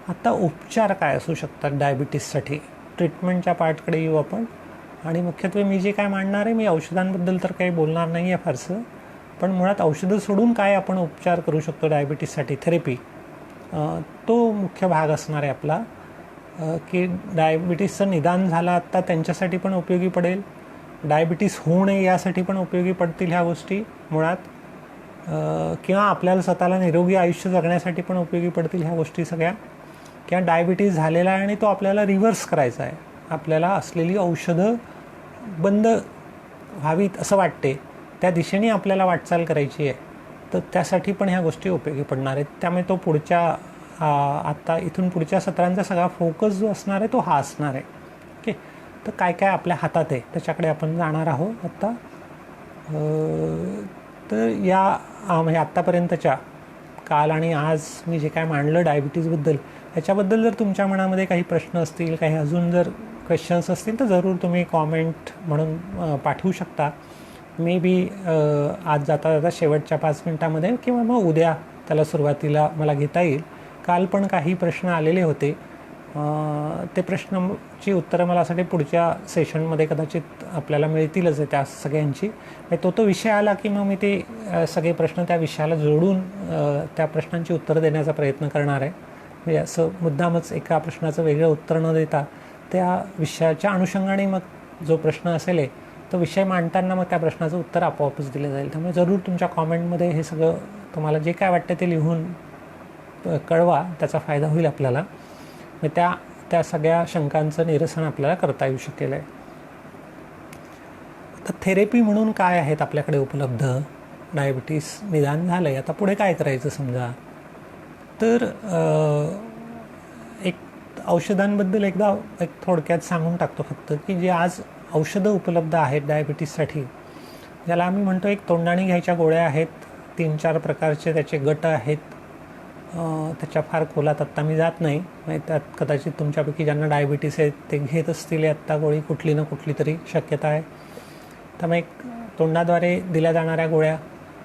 आता उपचार काय असू शकतात डायबिटीससाठी, ट्रीटमेंटच्या पार्टकडे येऊ आपण. आणि मुख्यत्वे मी जे काय मांडणार आहे, मी औषधांबद्दल तर काही बोलणार नाही आहे फारसं, पण मुळात औषधं सोडून काय आपण उपचार करू शकतो डायबिटीससाठी, थेरपी, तो मुख्य भाग असणार आहे आपला. की डायबिटीसचं निदान झालं आत्ता त्यांच्यासाठी पण उपयोगी पडेल, डायबिटीस होऊ नये यासाठी पण उपयोगी पडतील ह्या गोष्टी मुळात, किंवा आपल्याला स्वतःला निरोगी आयुष्य जगण्यासाठी पण उपयोगी पडतील ह्या गोष्टी सगळ्या. किंवा डायबिटीस झालेला आहे आणि तो आपल्याला रिव्हर्स करायचा आहे, आपल्याला असलेली औषधं बंद व्हावीत असं वाटते, त्या दिशेने आपल्याला वाटचाल करायची आहे, तर त्यासाठी पण ह्या गोष्टी उपयोगी पडणार आहेत. त्यामुळे तो पुढच्या आत्ता इथून पुढच्या सत्रांचा सगळा फोकस जो असणार आहे तो हा असणार आहे. ओके, तर काय काय आपल्या हातात आहे त्याच्याकडे आपण जाणार आहोत आत्ता. तर या म्हणजे आत्तापर्यंतच्या काल आणि आज मी जे काय मांडलं डायबिटीजबद्दल, याच्याबद्दल जर तुमच्या मनामध्ये काही प्रश्न असतील, काही अजून जर क्वेश्चन्स असतील, तर जरूर तुम्ही कॉमेंट म्हणून पाठवू शकता. मे बी आज जाता जाता शेवटच्या 5 मिनटामध्ये किंवा मग उद्या त्याला सुरुवातीला मला घेता येईल. काल पण काही प्रश्न आलेले होते, ते प्रश्नांची उत्तरं मला असं पुढच्या सेशनमध्ये कदाचित आपल्याला मिळतीलच आहे त्या सगळ्यांची. तो विषय आला की मग मी ते सगळे प्रश्न त्या विषयाला जोडून त्या प्रश्नांची उत्तरं देण्याचा प्रयत्न करणार आहे. म्हणजे असं मुद्दामच एका प्रश्नाचं वेगळं उत्तर न देता त्या विषयाच्या अनुषंगाने मग जो प्रश्न असेल तो विषय मांडताना मग त्या प्रश्नाचं उत्तर आपोआपच दिलं जाईल. त्यामुळे जरूर तुमच्या कॉमेंटमध्ये हे सगळं तुम्हाला जे काय वाटतं ते लिहून कळवा, त्याचा फायदा होईल आपल्याला. त्या सगळ्या शंकांचं निरसन आपल्याला करता येऊ शकेल आहे. आता थेरपी म्हणून काय आहेत आपल्याकडे उपलब्ध, डायबिटीस निदान झालं आहे, आता पुढे काय करायचं समजा, तर एक औषधांबद्दल एकदा थोडक्यात सांगून टाकतो फक्त, की जे आज औषधं उपलब्ध आहेत डायबिटीससाठी, ज्याला आम्ही म्हणतो एक तोंडाने घ्यायच्या गोळ्या आहेत, 3-4 प्रकारचे त्याचे गट आहेत. त्याच्या फार खोलात आत्ता मी जात नाही, त्यात कदाचित तुमच्यापैकी ज्यांना डायबिटीस आहे ते घेत असतील आत्ता गोळी कुठली ना कुठली तरी शक्यता आहे. त्यामुळे एक तोंडाद्वारे दिल्या जाणाऱ्या गोळ्या,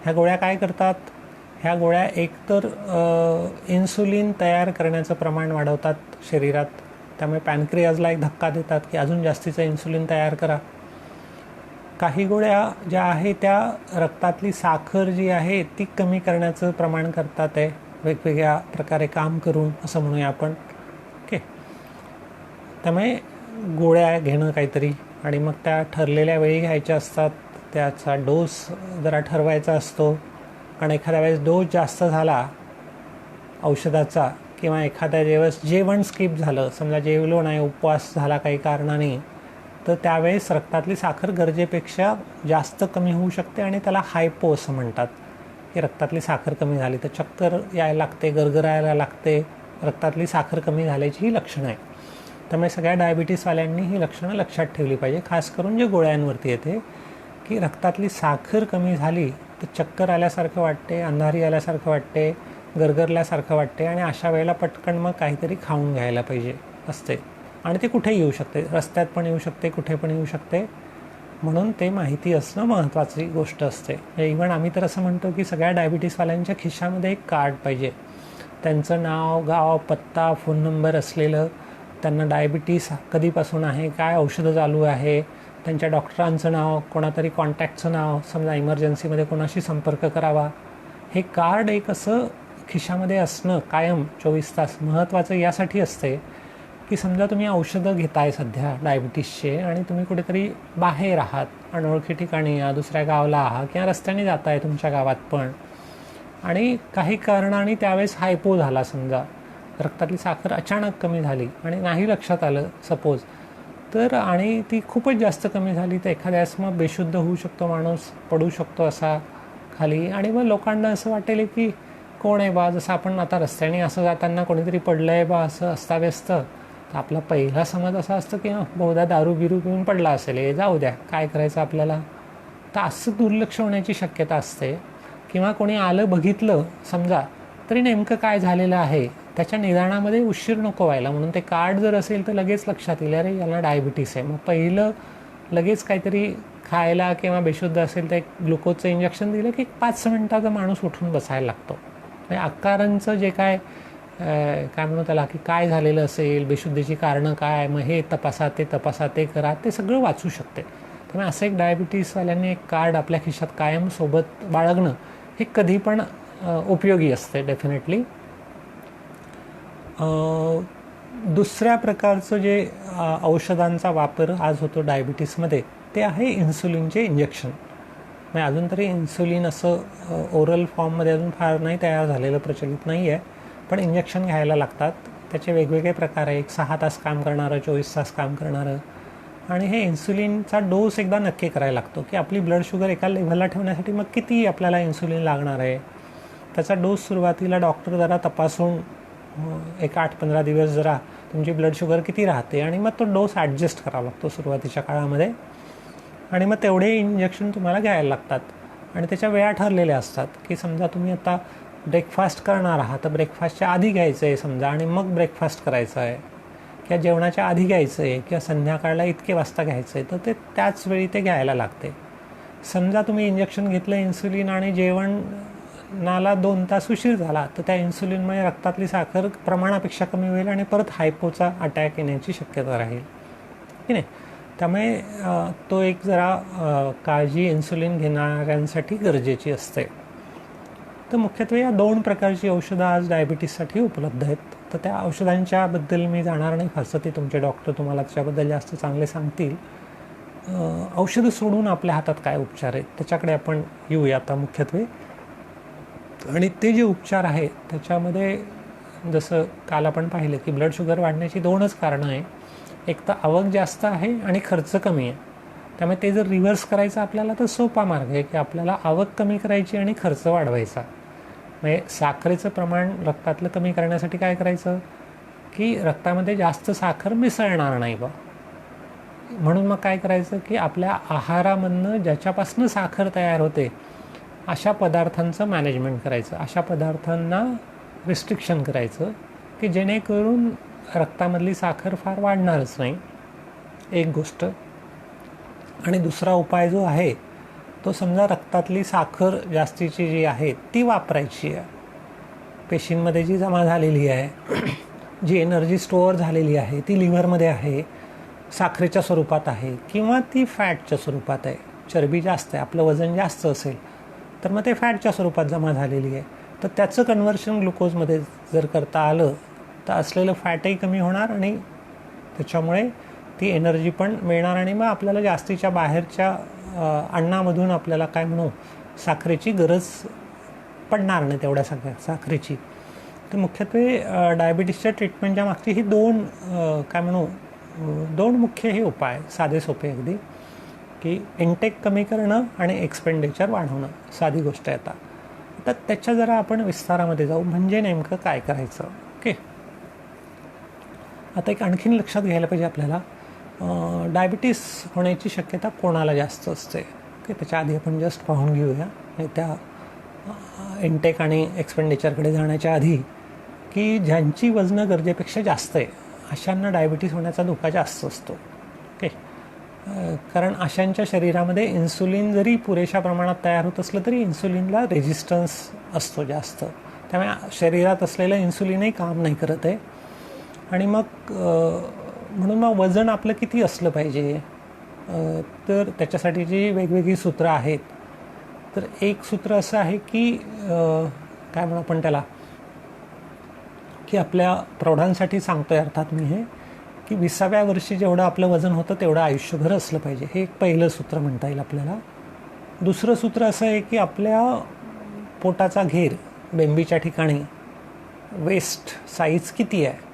ह्या गोळ्या काय करतात, ह्या गोळ्या एकतर इन्सुलिन तयार करण्याचं प्रमाण वाढवतात शरीरात, त्यामुळे पॅनक्रियाजला एक धक्का देतात की अजून जास्तीचं इन्सुलिन तयार करा. काही गोळ्या ज्या आहे त्या रक्तातली साखर जी आहे ती कमी करण्याचं प्रमाण करतात आहे, वेगवेगळ्या प्रकारे काम करून असं म्हणूया आपण. ओके, त्यामुळे गोळ्या घेणं काहीतरी, आणि मग त्या ठरलेल्या वेळी घ्यायच्या असतात, त्याचा डोस जरा ठरवायचा असतो. आणि एखाद्या वेळेस डोस जास्त झाला औषधाचा, किंवा एखाद्या दिवस जेवण स्किप झालं, समजा जेवलो नाही, उपवास झाला काही कारणाने, तर त्यावेळेस रक्तातली साखर गरजेपेक्षा जास्त कमी होऊ शकते आणि त्याला हायपो असं म्हणतात, की रक्तातली साखर कमी झाली तर चक्कर यायला लागते, गरगरायला लागते, रक्तातली साखर कमी झाल्याची ही लक्षणं आहे. त्यामुळे सगळ्या डायबिटीसवाल्यांनी ही लक्षणं लक्षात ठेवली पाहिजे, खास करून जे गोळ्यांवरती येते, की रक्तातली साखर कमी झाली तर चक्कर आल्यासारखं वाटते, अंधारी आल्यासारखं वाटते, गरगरल्यासारखं वाटते, आणि अशा वेळेला पटकन मग काहीतरी खाऊन घ्यायला पाहिजे असते. आणि ते कुठेही येऊ शकते, रस्त्यात पण येऊ शकते, कुठे पण येऊ शकते, म्हणून ते माहिती असणं महत्त्वाची गोष्ट असते. इव्हन आम्ही तर असं म्हणतो की सगळ्या डायबिटीसवाल्यांच्या खिशामध्ये एक कार्ड पाहिजे, त्यांचं नाव, गाव, पत्ता, फोन नंबर असलेलं, त्यांना डायबिटीस कधीपासून आहे, काय औषधं चालू आहे, त्यांच्या डॉक्टरांचं नाव, कोणातरी कॉन्टॅक्टचं नाव, समजा इमर्जन्सीमध्ये कोणाशी संपर्क करावा, हे कार्ड एक असं खिशामध्ये असणं कायम 24 तास महत्त्वाचं यासाठी असते, की समजा तुम्ही औषधं घेताय सध्या डायबिटीसचे आणि तुम्ही कुठेतरी बाहेर आहात, अनोळखी ठिकाणी या दुसऱ्या गावाला आहात किंवा रस्त्याने जात आहे तुमच्या गावात पण, आणि काही कारणाने त्यावेळेस हायपो झाला, समजा रक्तातली साखर अचानक कमी झाली आणि नाही लक्षात आलं सपोज, तर आणि ती खूपच जास्त कमी झाली तर एखाद्या वेळेस मग बेशुद्ध होऊ शकतो माणूस, पडू शकतो असा खाली, आणि मग लोकांना असं वाटेल की कोण आहे बा, जसं आपण आता रस्त्याने असं जाताना कोणीतरी पडलं आहे बा असं अस्ताव्यस्त, तर आपला पहिला समज असा असतं की बहुधा दारू बिरू पिऊन पडला असेल, हे जाऊ द्या काय करायचं आपल्याला, तर असं दुर्लक्ष होण्याची शक्यता असते. किंवा कोणी आलं बघितलं समजा तरी नेमकं काय झालेलं आहे त्याच्या निदानामध्ये उशीर नको व्हायला, म्हणून ते कार्ड जर असेल तर लगेच लक्षात येईल अरे यांना डायबिटीस आहे, मग पहिलं लगेच काहीतरी खायला, किंवा बेशुद्ध असेल तर एक ग्लुकोजचं इंजेक्शन दिलं की 5 मिनिटाचा माणूस उठून बसायला लागतो. म्हणजे आकारांचं जे काय काय म्हणू त्याला, की काय झालेलं असेल, बेशुद्धीची कारणं काय, मग हे तपासा ते करा, ते सगळं वाचू शकते. त्यामुळे असं एक डायबिटीसवाल्यांनी एक कार्ड आपल्या खिशात कायम सोबत बाळगणं हे कधी पण उपयोगी असते डेफिनेटली. दुसऱ्या प्रकारचं जे औषधांचा वापर आज होतो डायबिटीसमध्ये ते आहे इन्सुलिनचे इंजेक्शन. म्हणजे अजून तरी इन्सुलिन असं ओरल फॉर्ममध्ये अजून फार नाही तयार झालेलं, प्रचलित नाही आहे, पण इंजेक्शन घ्यायला लागतात. त्याचे वेगवेगळे प्रकार आहे, एक 6 तास काम करणारं, 24 तास काम करणारं. आणि हे इन्सुलिनचा डोस एकदा नक्की करायला लागतो की आपली ब्लड शुगर एका लेव्हलला ठेवण्यासाठी मग किती आपल्याला इन्सुलिन लागणार आहे. त्याचा डोस सुरुवातीला डॉक्टर जरा तपासून एक 8-15 दिवस जरा तुमची ब्लड शुगर किती राहते आणि मग तो डोस ॲडजस्ट करावा लागतो सुरुवातीच्या काळामध्ये. आणि मग तेवढे इंजेक्शन तुम्हाला घ्यायला लागतात. आणि त्याच्या वेळा ठरलेल्या असतात की समजा तुम्ही आता ब्रेकफास्ट करणार आहात तर ब्रेकफास्टच्या आधी घ्यायचं आहे समजा, आणि मग ब्रेकफास्ट करायचं आहे, किंवा जेवणाच्या आधी घ्यायचं आहे, किंवा संध्याकाळला इतके वाजता घ्यायचं आहे, तर ते त्याच वेळी ते घ्यायला लागते. समजा तुम्ही इंजेक्शन घेतलं इन्सुलिन आणि जेवणाला 2 तास उशीर झाला तर त्या इन्सुलिनमुळे रक्तातली साखर प्रमाणापेक्षा कमी होईल आणि परत हायपोचा अटॅक येण्याची शक्यता राहील की नाही. त्यामुळे तो एक जरा काळजी इन्सुलिन घेणाऱ्यांसाठी गरजेची असते. तर मुख्यत्वे या 2 प्रकारची औषधं आज डायबिटीससाठी उपलब्ध आहेत. तर त्या औषधांच्याबद्दल मी जाणार नाही फारसं, ते तुमचे डॉक्टर तुम्हाला त्याच्याबद्दल जास्त चांगले सांगतील. औषधं सोडून आपल्या हातात काय उपचार आहेत त्याच्याकडे आपण येऊया आता मुख्यत्वे. आणि ते जे उपचार आहेत त्याच्यामध्ये जसं काल आपण पाहिलं की ब्लड शुगर वाढण्याची 2च कारणं आहे. एक तर आवक जास्त आहे आणि खर्च कमी आहे. त्यामुळे ते जर रिव्हर्स करायचं आपल्याला तर सोपा मार्ग आहे की आपल्याला आवक कमी करायची आणि खर्च वाढवायचा. म्हणजे साखरेचं प्रमाण रक्तातलं कमी करण्यासाठी काय करायचं की रक्तामध्ये जास्त साखर मिसळणार नाही बा. म्हणून मग काय करायचं की आपल्या आहारामधनं ज्याच्यापासून साखर तयार होते अशा पदार्थांचं मॅनेजमेंट करायचं, अशा पदार्थांना रिस्ट्रिक्शन करायचं की जेणेकरून रक्तामधली साखर फार वाढणारच नाही, एक गोष्ट. आणि दुसरा उपाय जो आहे तो समजा रक्तातली साखर जास्तीची जी आहे ती वापरायची आहे. पेशींमध्ये जी जमा झालेली आहे, जी एनर्जी स्टोअर झालेली आहे ती लिव्हरमध्ये आहे, साखरेच्या स्वरूपात आहे किंवा ती फॅटच्या स्वरूपात आहे. चरबी जास्त आहे, आपलं वजन जास्त असेल तर मग ते फॅटच्या स्वरूपात जमा झालेली आहे. तर त्याचं कन्व्हर्शन ग्लुकोजमध्ये जर करता आलं तर असलेलं फॅटही कमी होणार आणि त्याच्यामुळे ती एनर्जी पण मिळणार आणि मग आपल्याला जास्तीच्या बाहेरच्या अन्नामधून आपल्याला काय म्हणू साखरेची गरज पडणार नाही, तेवढ्या सगळ्या साखरेची. तर मुख्यत्वे डायबिटीसच्या ट्रीटमेंटच्या मागची ही 2 काय म्हणू 2 मुख्य हे उपाय, साधे सोपे अगदी, की इनटेक कमी करणं आणि एक्सपेंडिचर वाढवणं. साधी गोष्ट आहे. आता त्याच्या जरा आपण विस्तारामध्ये जाऊ, म्हणजे नेमकं काय करायचं. ओके, आता एक आणखीन लक्षात घ्यायला पाहिजे आपल्याला, डायबिटीस होण्याची शक्यता कोणाला जास्त असते. ओके, त्याच्या आधी आपण जस्ट पाहून घेऊया त्या इनटेक आणि एक्सपेंडिचरकडे जाण्याच्या आधी की ज्यांची वजनं गरजेपेक्षा जास्त आहे अशांना डायबिटीस होण्याचा धोका जास्त असतो. ओके, कारण अशांच्या शरीरामध्ये इन्सुलिन जरी पुरेशा प्रमाणात तयार होत असलं तरी इन्सुलिनला रेजिस्टन्स असतो जास्त. त्यामुळे शरीरात असलेलं इन्सुलिनही काम नाही करत आहे. आणि मग म्हणून मग वजन आपलं किती असलं पाहिजे, तर त्याच्यासाठीची वेगवेगळी सूत्रं आहेत. तर एक सूत्र असं आहे की काय म्हणू आपण त्याला, की आपल्या प्रौढांसाठी सांगतो आहे अर्थात मी हे, की 20व्या वर्षी जेवढं आपलं वजन होतं तेवढं आयुष्यभर असलं पाहिजे. हे एक पहिलं सूत्र म्हणता येईल आपल्याला. दुसरं सूत्र असं आहे की आपल्या पोटाचा घेर, बेंबीच्या ठिकाणी वेस्ट साईज किती आहे,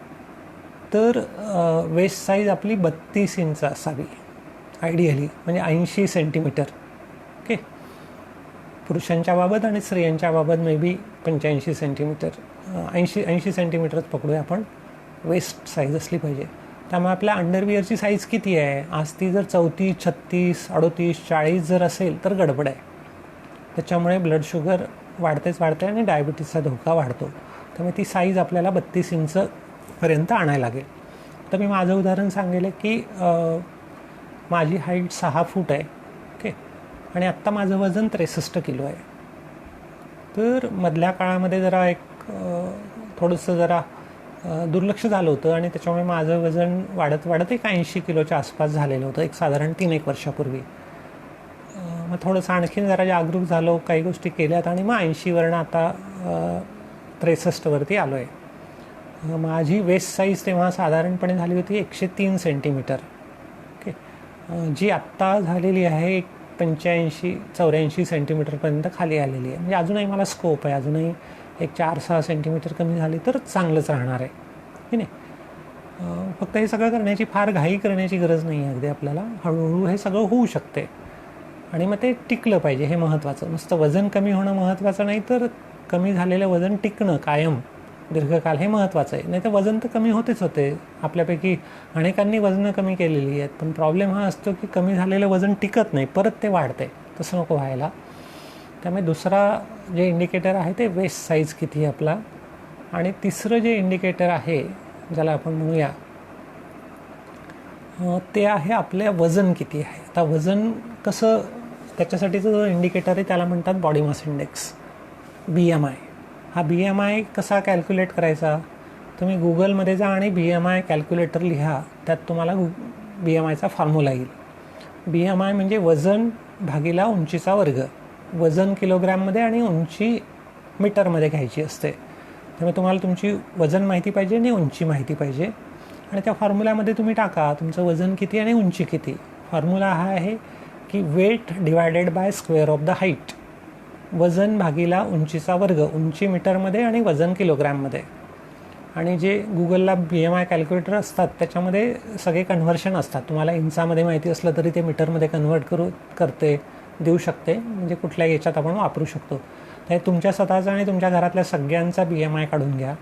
तर वेस्ट साईज आपली 32 इंच असावी आयडियली, म्हणजे 80 सेंटीमीटर. ओके, पुरुषांच्या बाबत आणि स्त्रियांच्या बाबत मे बी 85 सेंटीमीटर, 80 सेंटीमीटरच पकडूया आपण, वेस्ट साईज असली पाहिजे. त्यामुळे आपल्या अंडरविअरची साईज किती आहे, आज ती जर 34, 36, 38, 40 जर असेल तर गडबड आहे. त्याच्यामुळे ब्लड शुगर वाढते आणि डायबिटीसचा धोका वाढतो. त्यामुळे ती साईज आपल्याला 32 इंचपर्यंत आणायला लागेल. तर मी माझं उदाहरण सांगेल की माझी हाईट 6 फूट आहे. ओके, आणि आत्ता माझं वजन 63 किलो आहे. तर मधल्या काळामध्ये जरा एक थोडंसं जरा दुर्लक्ष झालं होतं आणि त्याच्यामुळे माझं वजन वाढत वाढत एक 80 किलोच्या आसपास झालेलं होतं एक साधारण 3-1 वर्षापूर्वी. मग थोडंसं आणखीन जरा जागरूक झालो, काही गोष्टी केल्यात आणि मग 80वरनं आता 63वरती आलो आहे. माझी वेस्ट साईज तेव्हा साधारणपणे झाली होती 103 सेंटीमीटर. ओके, जी आत्ता झालेली आहे एक 85-84 सेंटीमीटरपर्यंत खाली आलेली आहे. म्हणजे अजूनही मला स्कोप आहे, अजूनही एक 4-6 सेंटीमीटर कमी झाली तर चांगलंच राहणार आहे की नाही. फक्त हे सगळं करण्याची फार घाई करण्याची गरज नाही आहे. अगदी आपल्याला हळूहळू हे सगळं होऊ शकते आणि मग ते टिकलं पाहिजे, हे महत्त्वाचं. नुसतं वजन कमी होणं महत्त्वाचं नाही, तर कमी झालेलं वजन टिकणं कायम दीर्घकाल हे महत्त्वाचं आहे. नाही तर वजन तर कमी होतेच होते. आपल्यापैकी अनेकांनी वजनं कमी केलेली आहेत, पण प्रॉब्लेम हा असतो की कमी झालेलं वजन टिकत नाही, परत ते वाढते. तसं नको व्हायला. त्यामुळे दुसरा जे इंडिकेटर आहे ते वेस्ट साईज किती आहे आपला, आणि तिसरं जे इंडिकेटर आहे ज्याला आपण म्हणूया ते आहे आपल्या वजन किती आहे. आता वजन कसं, त्याच्यासाठीचं जो इंडिकेटर आहे त्याला म्हणतात बॉडी मास इंडेक्स, BMI. हा BMI कसा कॅल्क्युलेट करायचा, तुम्ही गुगलमध्ये जा आणि BMI कॅल्क्युलेटर लिहा, त्यात तुम्हाला BMIचा फॉर्म्युला येईल. BMI म्हणजे वजन भागिला उंचीचा वर्ग. वजन किलोग्रॅममध्ये आणि उंची मीटरमध्ये घ्यायची असते. त्यामुळे तुम्हाला तुमची वजन माहिती पाहिजे आणि उंची माहिती पाहिजे, आणि त्या फॉर्म्युल्यामध्ये तुम्ही टाका तुमचं वजन किती आणि उंची किती. फॉर्म्युला हा आहे की weight divided by square of the height. वजन भागिला उंचीचा वर्ग, उंची मीटरमध्ये आणि वजन किलोग्रॅममध्ये. आणि जे गुगलला BMI कॅल्क्युलेटर असतात त्याच्यामध्ये सगळे कन्व्हर्शन असतात. तुम्हाला इंचामध्ये माहिती असलं तरी ते मीटरमध्ये कन्व्हर्ट करते, देऊ शकते. म्हणजे कुठल्याही याच्यात आपण वापरू शकतो. तर तुमच्या स्वतःचा आणि तुमच्या घरातल्या सगळ्यांचा BMI काढून घ्या.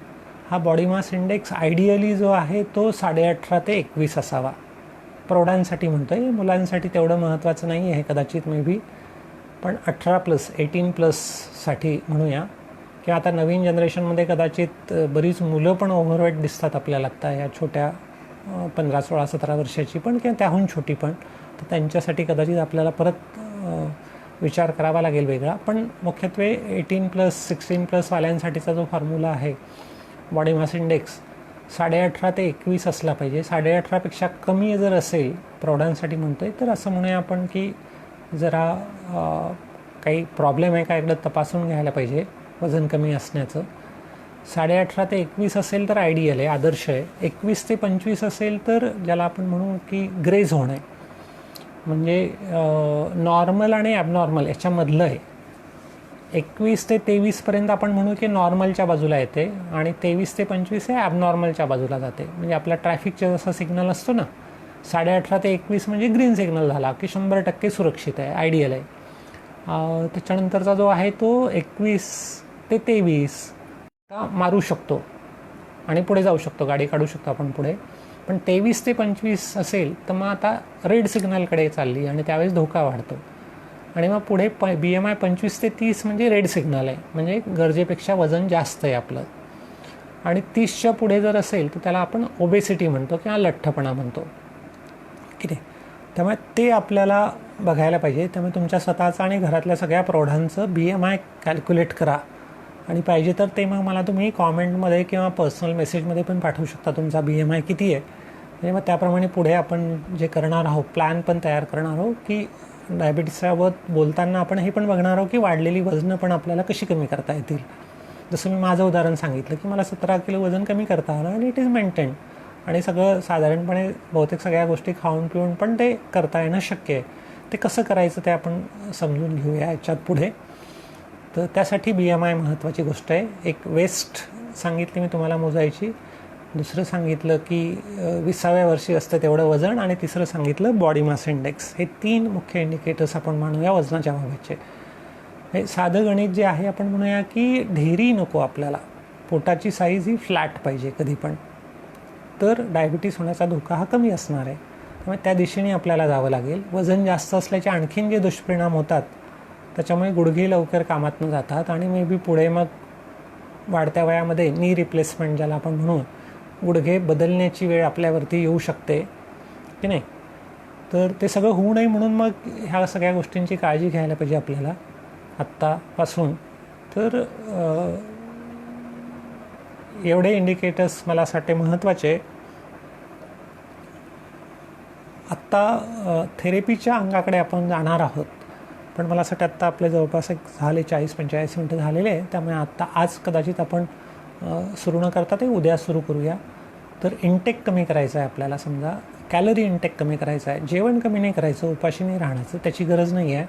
हा बॉडी मास इंडेक्स आयडियली जो आहे तो 18.5 ते 21 असावा. प्रौढांसाठी म्हणतो आहे, मुलांसाठी तेवढं महत्त्वाचं नाही आहे कदाचित मे बी, पण 18+, 18+साठी म्हणूया. किंवा आता नवीन जनरेशनमध्ये कदाचित बरीच मुलं पण ओव्हरवेट दिसतात आपल्याला आत्ता, या छोट्या 15, 16, 17 वर्षाची पण किंवा त्याहून छोटी पण. तर त्यांच्यासाठी कदाचित आपल्याला परत विचार करावा लागेल वेगळा. पण मुख्यत्वे 18+, 16+ वाल्यांसाठीचा जो फॉर्म्युला आहे बॉडी मास इंडेक्स 18.5 ते 21 असला पाहिजे. 18.5पेक्षा कमी जर असेल, प्रौढांसाठी म्हणतो आहे, तर असं म्हणूया आपण की जरा काही प्रॉब्लेम आहे का एकदा तपासून घ्यायला पाहिजे वजन कमी असण्याचं. 18.5 ते 21 असेल तर आयडियल आहे, आदर्श आहे. 21 ते 25 असेल तर ज्याला आपण म्हणू की ग्रे झोन आहे, म्हणजे नॉर्मल आणि ॲबनॉर्मल याच्यामधलं आहे. 21 ते 23पर्यंत आपण म्हणू की नॉर्मलच्या बाजूला येते, आणि 23 ते 25 हे ॲबनॉर्मलच्या बाजूला जाते. म्हणजे आपला ट्रॅफिकचा जसा सिग्नल असतो ना, 18.5 ते 21 म्हणजे ग्रीन सिग्नल झाला की 100% सुरक्षित आहे, आयडियल आहे. त्याच्यानंतरचा जो आहे तो 21 ते 23 मारू शकतो आणि पुढे जाऊ शकतो, गाडी काढू शकतो आपण पुढे. पण 23 ते 25 असेल तर मग आता रेड सिग्नलकडे चालली आणि त्यावेळेस धोका वाढतो. आणि मग पुढे BMI 25 ते 30 म्हणजे रेड सिग्नल आहे, म्हणजे गरजेपेक्षा वजन जास्त आहे आपलं. आणि 30च्या पुढे जर असेल तर त्याला आपण ओबेसिटी म्हणतो किंवा लठ्ठपणा म्हणतो, ठीक आहे. त्यामुळे ते आपल्याला बघायला पाहिजे. त्यामुळे तुमच्या स्वतःचं आणि घरातल्या सगळ्या प्रौढांचं BMI कॅल्क्युलेट करा, आणि पाहिजे तर ते मग मला तुम्ही कॉमेंटमध्ये किंवा पर्सनल मेसेजमध्ये पण पाठवू शकता तुमचा BMI किती आहे. म्हणजे मग त्याप्रमाणे पुढे आपण जे करणार आहोत, प्लॅन पण तयार करणार आहोत की डायबिटीसबाबत बोलताना आपण हे पण बघणार आहोत की वाढलेली वजनं पण आपल्याला कशी कमी करता येतील. जसं मी माझं उदाहरण सांगितलं की मला 17 किलो वजन कमी करता आलं आणि इट इज मेंटेन, आणि सगळं साधारणपणे बहुतेक सगळ्या गोष्टी खाऊन पिऊन पण ते करता येणं शक्य आहे. ते कसं करायचं ते आपण समजून घेऊया याच्यात पुढे. तर त्यासाठी BMI महत्त्वाची गोष्ट आहे. एक वेस्ट सांगितली मी तुम्हाला मोजायची, दुसरं सांगितलं की 20व्या वर्षी असतं तेवढं वजन, आणि तिसरं सांगितलं बॉडी मास इंडेक्स. हे 3 मुख्य इंडिकेटर्स आपण म्हणूया वजनाच्या बाबतचे. हे साधं गणित जे आहे आपण म्हणूया की ढेरी नको आपल्याला, पोटाची साईज ही फ्लॅट पाहिजे कधी पण, तर डायबिटीस होण्याचा धोका हा कमी असणार आहे. त्यामुळे त्या दिशेने आपल्याला जावं लागेल. वजन जास्त असल्याचे आणखीन जे दुष्परिणाम होतात त्याच्यामुळे गुडघे लवकर कामात न जातात, आणि मे बी पुढे मग वाढत्या वयामध्ये नी रिप्लेसमेंट ज्याला आपण म्हणू, गुडघे बदलण्याची वेळ आपल्यावरती येऊ शकते की नाही. तर ते सगळं होऊ नये म्हणून मग ह्या सगळ्या गोष्टींची काळजी घ्यायला पाहिजे आपल्याला आत्तापासून. तर एवढे इंडिकेटर्स मला असं वाटते महत्त्वाचे. आत्ता थेरपीच्या अंगाकडे आपण जाणार आहोत, पण मला असं वाटतं आत्ता आपले जवळपास एक झाले 40-45 मिनटं झालेले आहे. त्यामुळे आज कदाचित आपण सुरू न करता ते उद्या सुरू करूया. तर इंटेक कमी करायचं आहे आपल्याला. समजा कॅलरी इंटेक कमी करायचं आहे, जेवण कमी नाही करायचं, उपाशी नाही राहण्याचं, त्याची गरज नाही आहे.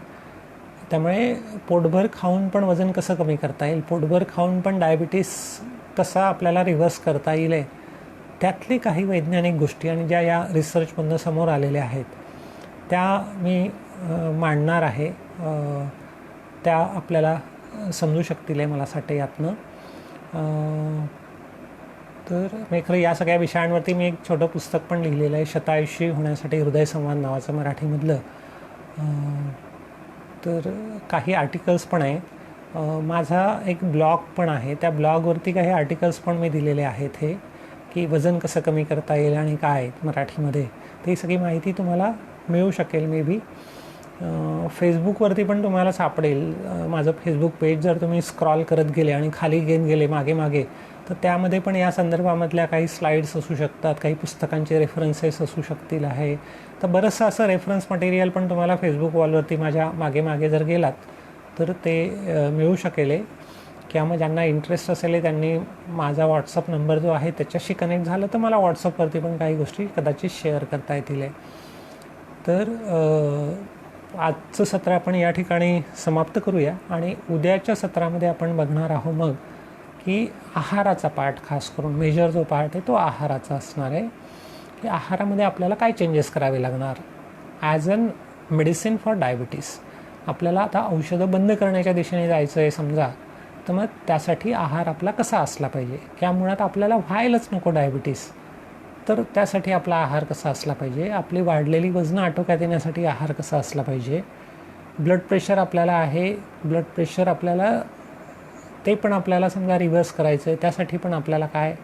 त्यामुळे पोटभर खाऊन पण वजन कसं कमी करता येईल, पोटभर खाऊन पण डायबिटीस कसा आपल्याला रिव्हर्स करता येईल, त्यातली काही वैज्ञानिक गोष्टी आणि ज्या या रिसर्चमधून समोर आलेल्या आहेत त्या मी मांडणार आहे. त्या आपल्याला समजू शकतील मला असं वाटतं यातनं. तर मी खरं या सगळ्या विषयांवरती मी एक छोटं पुस्तक पण लिहिलेलं आहे, शतायुषी होण्यासाठी हृदयसंवाद नावाचं, मराठीमधलं. तर काही आर्टिकल्स पण आहे. माझा एक ब्लॉग पण आहे, त्या ब्लॉगवरती काही आर्टिकल्स पण मी दिलेले आहेत हे, की वजन कसं कमी करता येईल आणि काय मराठीमध्ये, तर ही सगळी माहिती तुम्हाला मिळू शकेल मे बी. फेसबुकवरती पण तुम्हाला सापडेल. माझं फेसबुक पेज जर तुम्ही स्क्रॉल करत गेले आणि खाली घेत गेले मागे तर त्यामध्ये पण या संदर्भामधल्या काही स्लाईड्स असू शकतात, काही पुस्तकांचे रेफरन्सेस असू शकतील आहे. तर बरंचसं असं रेफरन्स मटेरियल पण तुम्हाला फेसबुक वॉलवरती माझ्या मागे जर गेलात तर ते मिळू शकेल. किंवा मग ज्यांना इंटरेस्ट असेल त्यांनी माझा व्हॉट्सअप नंबर जो आहे त्याच्याशी कनेक्ट झालं तर मला व्हॉट्सअपवरती पण काही गोष्टी कदाचित शेअर करता येतील. तर आजचं सत्र आपण या ठिकाणी समाप्त करूया आणि उद्याच्या सत्रामध्ये आपण बघणार आहोत मग की आहाराचा पार्ट, खास करून मेजर जो पार्ट आहे तो आहाराचा असणार आहे, की आहारामध्ये आपल्याला काय चेंजेस करावे लागणार as an medicine for diabetes. आपल्याला आता औषधं बंद करण्याच्या दिशेने जायचं आहे समजा, तर मग त्यासाठी आहार आपला कसा असला पाहिजे, या मुळात आपल्याला व्हायलाच नको डायबिटीस, तर त्यासाठी आपला आहार कसा असला पाहिजे, आपली वाढलेली वजनं आटोक्यात येण्यासाठी आहार कसा असला पाहिजे, ब्लड प्रेशर आपल्याला आहे, ब्लड प्रेशर आपल्याला ते पण आपल्याला समजा रिव्हर्स करायचं आहे, त्यासाठी पण आपल्याला काय,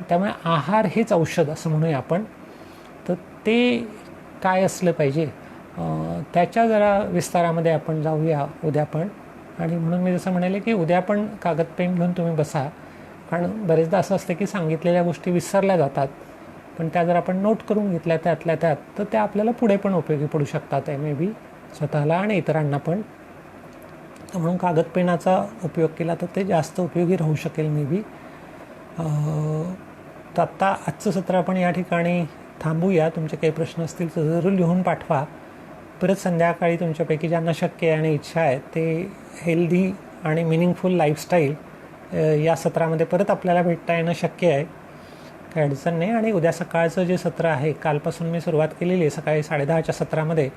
त्यामुळे आहार हेच औषध असं म्हणूया आपण. तर ते काय असलं पाहिजे त्याच्या जरा विस्तारामध्ये आपण जाऊया उद्या पण. आणि म्हणून मी जसं म्हणाले की उद्या पण कागद पेन घेऊन तुम्ही बसा, कारण बरेचदा असं असतं की सांगितलेल्या गोष्टी विसरल्या जातात, पण त्या जर आपण नोट करून घेतल्या त्यातल्या त्यात तर त्या आपल्याला पुढे पण उपयोगी पडू शकतात मे बी, स्वतःला आणि इतरांना पण. म्हणून कागद पेनाचा उपयोग केला तर ते जास्त उपयोगी राहू शकेल मे बी. तर आत्ता आजचं सत्र आपण या ठिकाणी थांबूया. तुमचे काही प्रश्न असतील तर जरूर लिहून पाठवा. परत संध्याकाळी तुमच्यापैकी ज्यांना शक्य आहे आणि इच्छा आहे ते हेल्दी आणि मिनिंगफुल लाईफस्टाईल या सत्रामध्ये परत आपल्याला भेटता येणं शक्य आहे, काही अडचण नाही. आणि उद्या सकाळचं जे सत्र आहे, कालपासून मी सुरुवात केलेली आहे सकाळी 10:30च्या सत्रामध्ये,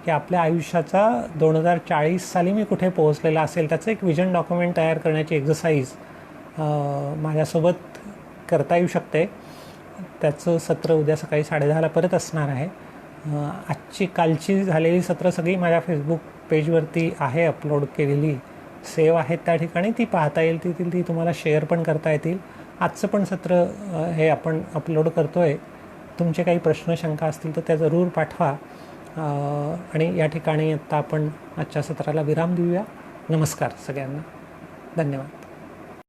की आपल्या आयुष्याचा 2040 साली मी कुठे पोहोचलेला असेल त्याचं एक विजन डॉक्युमेंट तयार करण्याची एक्झरसाईज माझ्यासोबत करता येऊ शकते. त्याचं सत्र उद्या सकाळी 10:30ला परत असणार आहे. कालची झालेली सत्र सगळी माझ्या फेसबुक पेजवरती आहे अपलोड केलेली, सेव्ह आहेत त्या ठिकाणी, ती पाहता येईल, ती तुम्हाला शेअर पण करता येतील. आजचं पण सत्र हे आपण अपलोड करतो आहे. तुमचे काही प्रश्न शंका असतील तर त्या जरूर पाठवा. आणि या ठिकाणी आत्ता आपण आजच्या सत्राला विराम देऊया. नमस्कार सगळ्यांना, धन्यवाद.